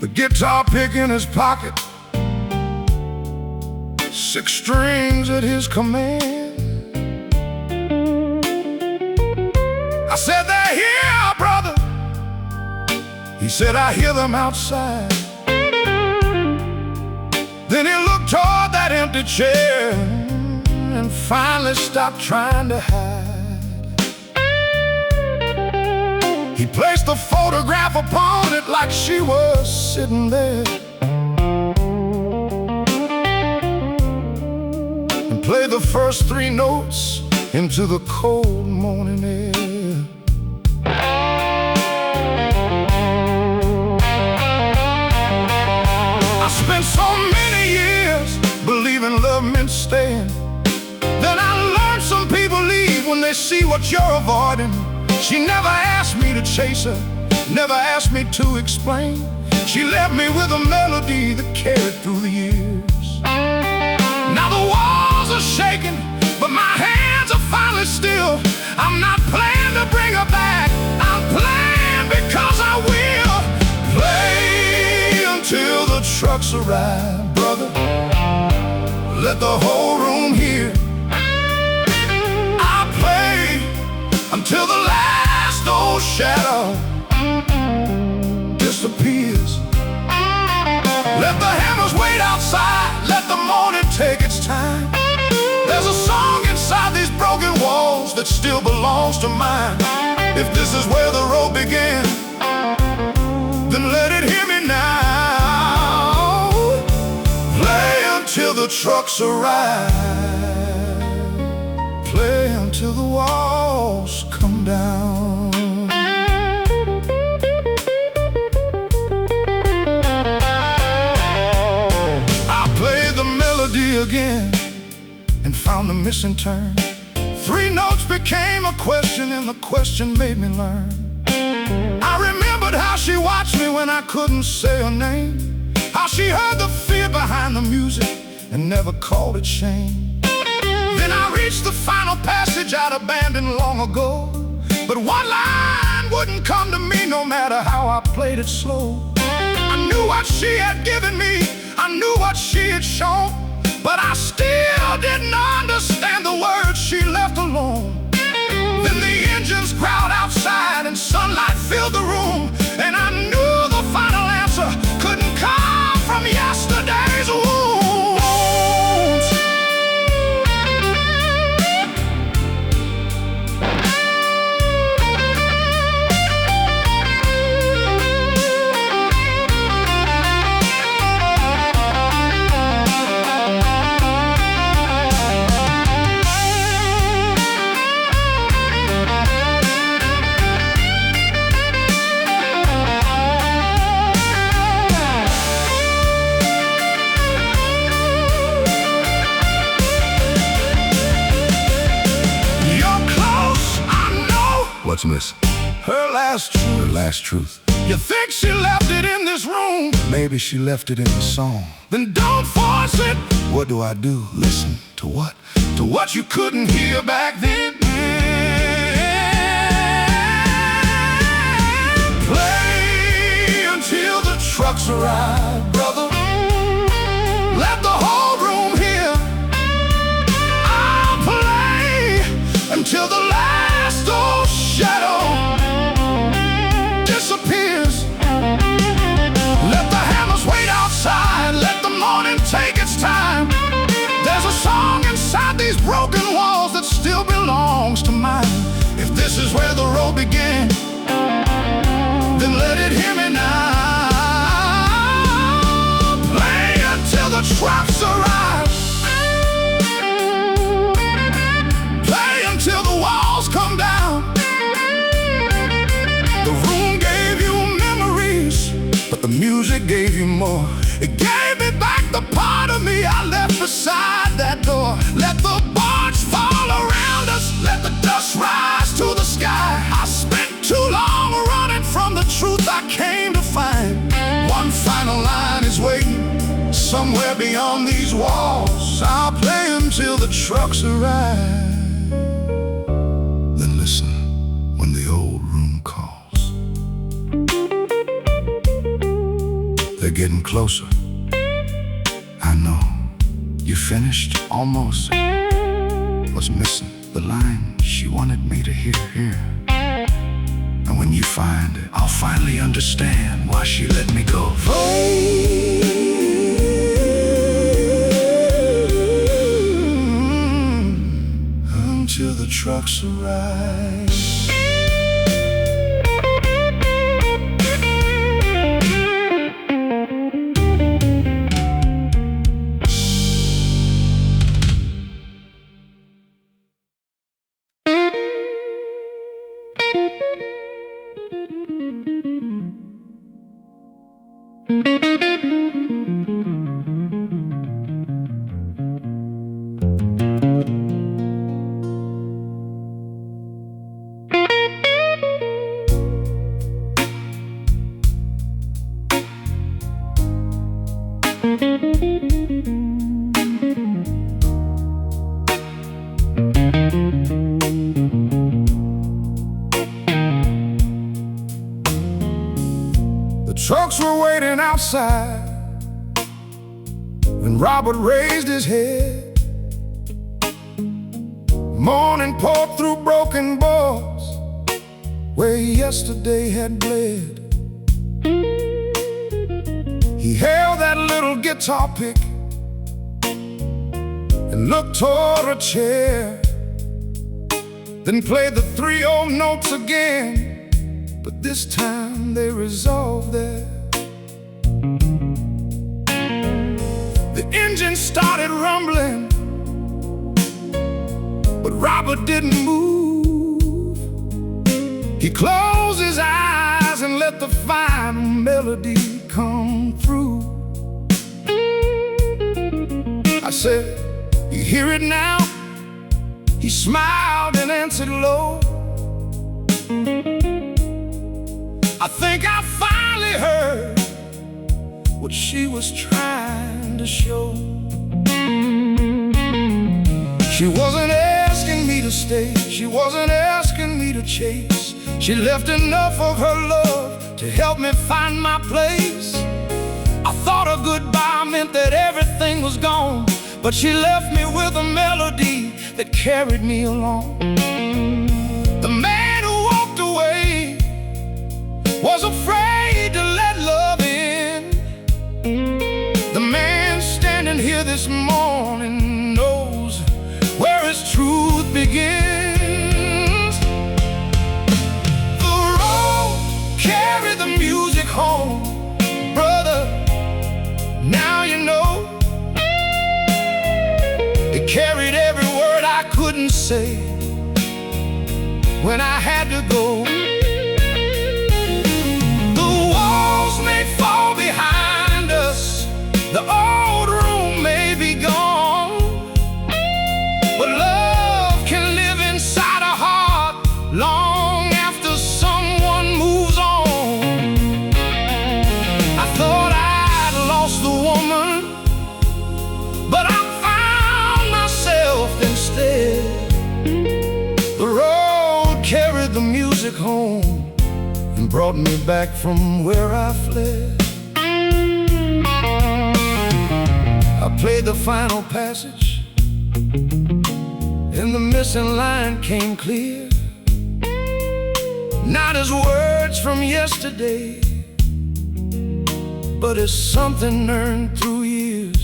the guitar pick in his pocket, 6 strings at his command. I said, they're here, brother. He said, I hear them outside. Then he looked toward that empty chair and finally stopped trying to hide. He placed the photograph upon it like she was sitting there, play the first 3 notes into the cold morning air. I spent so many years believing love meant staying. Then I learned some people leave when they see what you're avoiding. She never asked me to chase her, never asked me to explain. She left me with a melody that carried through the years. Now the walls are shaking, but my hands are finally still. I'm not playing to bring her back, I'm playing because I will. Play until the trucks arrive, brother. Let the whole room hear. I play until the last old shadow disappears. Let the hammers wait outside, let the morning take its time. There's a song inside these broken walls that still belongs to mine. If this is where the road began, then let it hear me now. Play until the trucks arrive. Play until the walls come down. I played the melody again and found the missing turn. 3 notes became a question, and the question made me learn. I remembered how she watched me when I couldn't say her name, how she heard the fear behind the music and never called it shame. Then I reached the final passage I'd abandoned long ago, but one line wouldn't come to me no matter how I played it slow. I knew what she had given me, I knew what she had shown, but I still didn't understand the words she left alone. Then the engines growled outside and sunlight filled the room, and I knew the final answer couldn't come from yesterday's wounds. What's missing? Her last truth. Her last truth. You think she left it in this room? Maybe she left it in the song. Then don't force it. What do I do? Listen to what? To what you couldn't hear back then. Play until the trucks arrive, brother. Let the whole room hear. I'll play until the last old shadow disappears. Let the hammers wait outside, let the morning take its time. There's a song inside these broken walls that still belongs to mine. If this is where the road began, then let it hear me now. Play until the trucks arrive. Play until the walls come down. The room gave you memories, but the music gave you more. It gave me back the part of me I left beside that door. Let the boards fall around us, let the dust rise to the sky. I spent too long running from the truth I came to find. One final line is waiting somewhere beyond these walls. I'll play until the trucks arrive. Then listen when the old room calls. They're getting closer. I know. You finished? Almost. What's missing? The line she wanted me to hear. And when you find it, I'll finally understand why she let me go. Until the trucks arrive. folks were waiting outside when Robert raised his head. Morning poured through broken boards where yesterday had bled. He held that little guitar pick and looked toward a chair, then played the 3 old notes again, but this time they resolved there. The engine started rumbling, but Robert didn't move. He closed his eyes and let the final melody come through. I said, "You hear it now?" He smiled and answered low, "I think I finally heard what she was trying to show." She wasn't asking me to stay, she wasn't asking me to chase. She left enough of her love to help me find my place. I thought a goodbye meant that everything was gone, but she left me with a melody that carried me along. The man who walked away was afraid to let love in. The man standing here this morning knows where his truth begins. The road carried the music home, brother, now you know. It carried every word I couldn't say when I had to go. The walls may fall behind us, the old room may be gone, but love can live inside a heart long after someone moves on. I thought I'd lost the woman, but I found myself instead. The road carried the music home and brought me back from where I fled. I played the final passage and the missing line came clear, not as words from yesterday, but as something earned through years.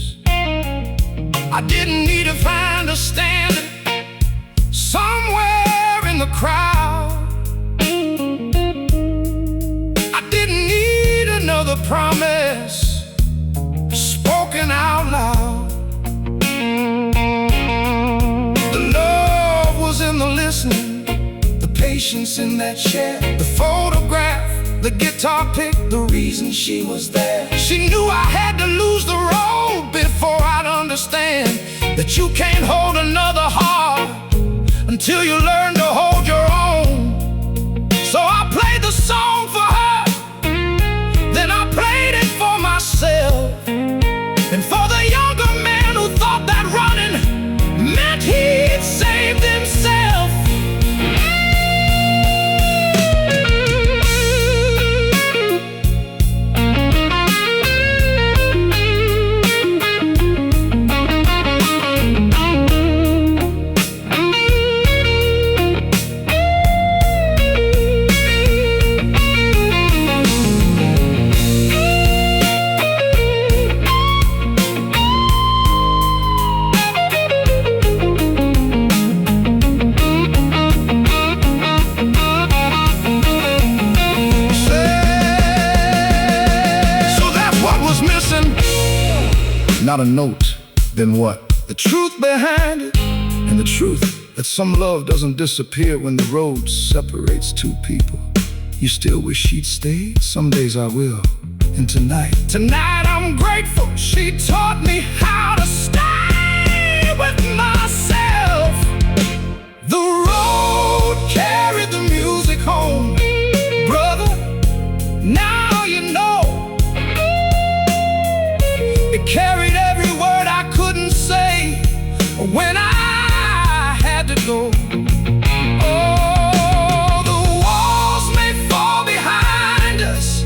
I didn't need to find a standard somewhere in the crowd. I didn't need another promise spoken out loud. The love was in the listening, the patience in that chair, the photograph, the guitar pick, the reason she was there. She knew I had to lose the road before I'd understand that you can't hold another heart until you learn to hold your own. So I played the song for her, then I played it for myself, and for the younger man who thought that running meant he'd saved himself. Not a note, then what? The truth behind it, and the truth that some love doesn't disappear when the road separates two people. You still wish she'd stayed? Some days I will. And tonight I'm grateful she taught me how to stay with myself. The road carried the music home, brother, now you know. It carried every word I couldn't say when I had to go. Oh, the walls may fall behind us,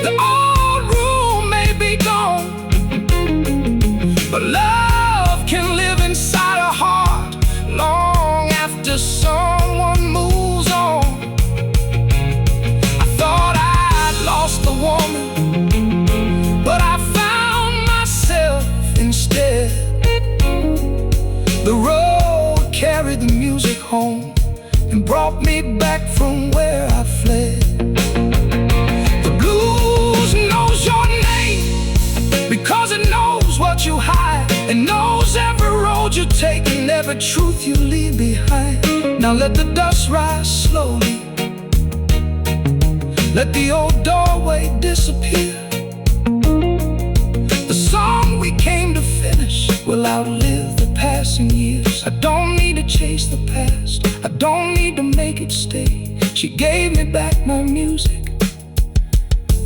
the old carried the music home and brought me back from where I fled. The blues knows your name because it knows what you hide. It knows every road you take and every truth you leave behind. Now let the dust rise slowly, let the old doorway disappear. The song we came to finish will outlive the passing years. I don't need to chase the past, I don't need to make it stay. She gave me back my music,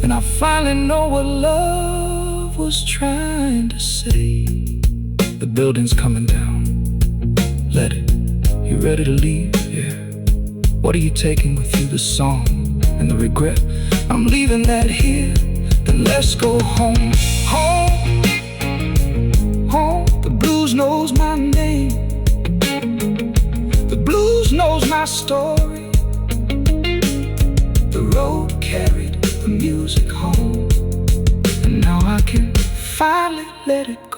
and I finally know what love was trying to say. The building's coming down, let it. You ready to leave? Yeah. What are you taking with you? The song and the regret? I'm leaving that here, then let's go home. Home, home. The blues knows my name, the blues knows my story. The road carried the music home, and now I can finally let it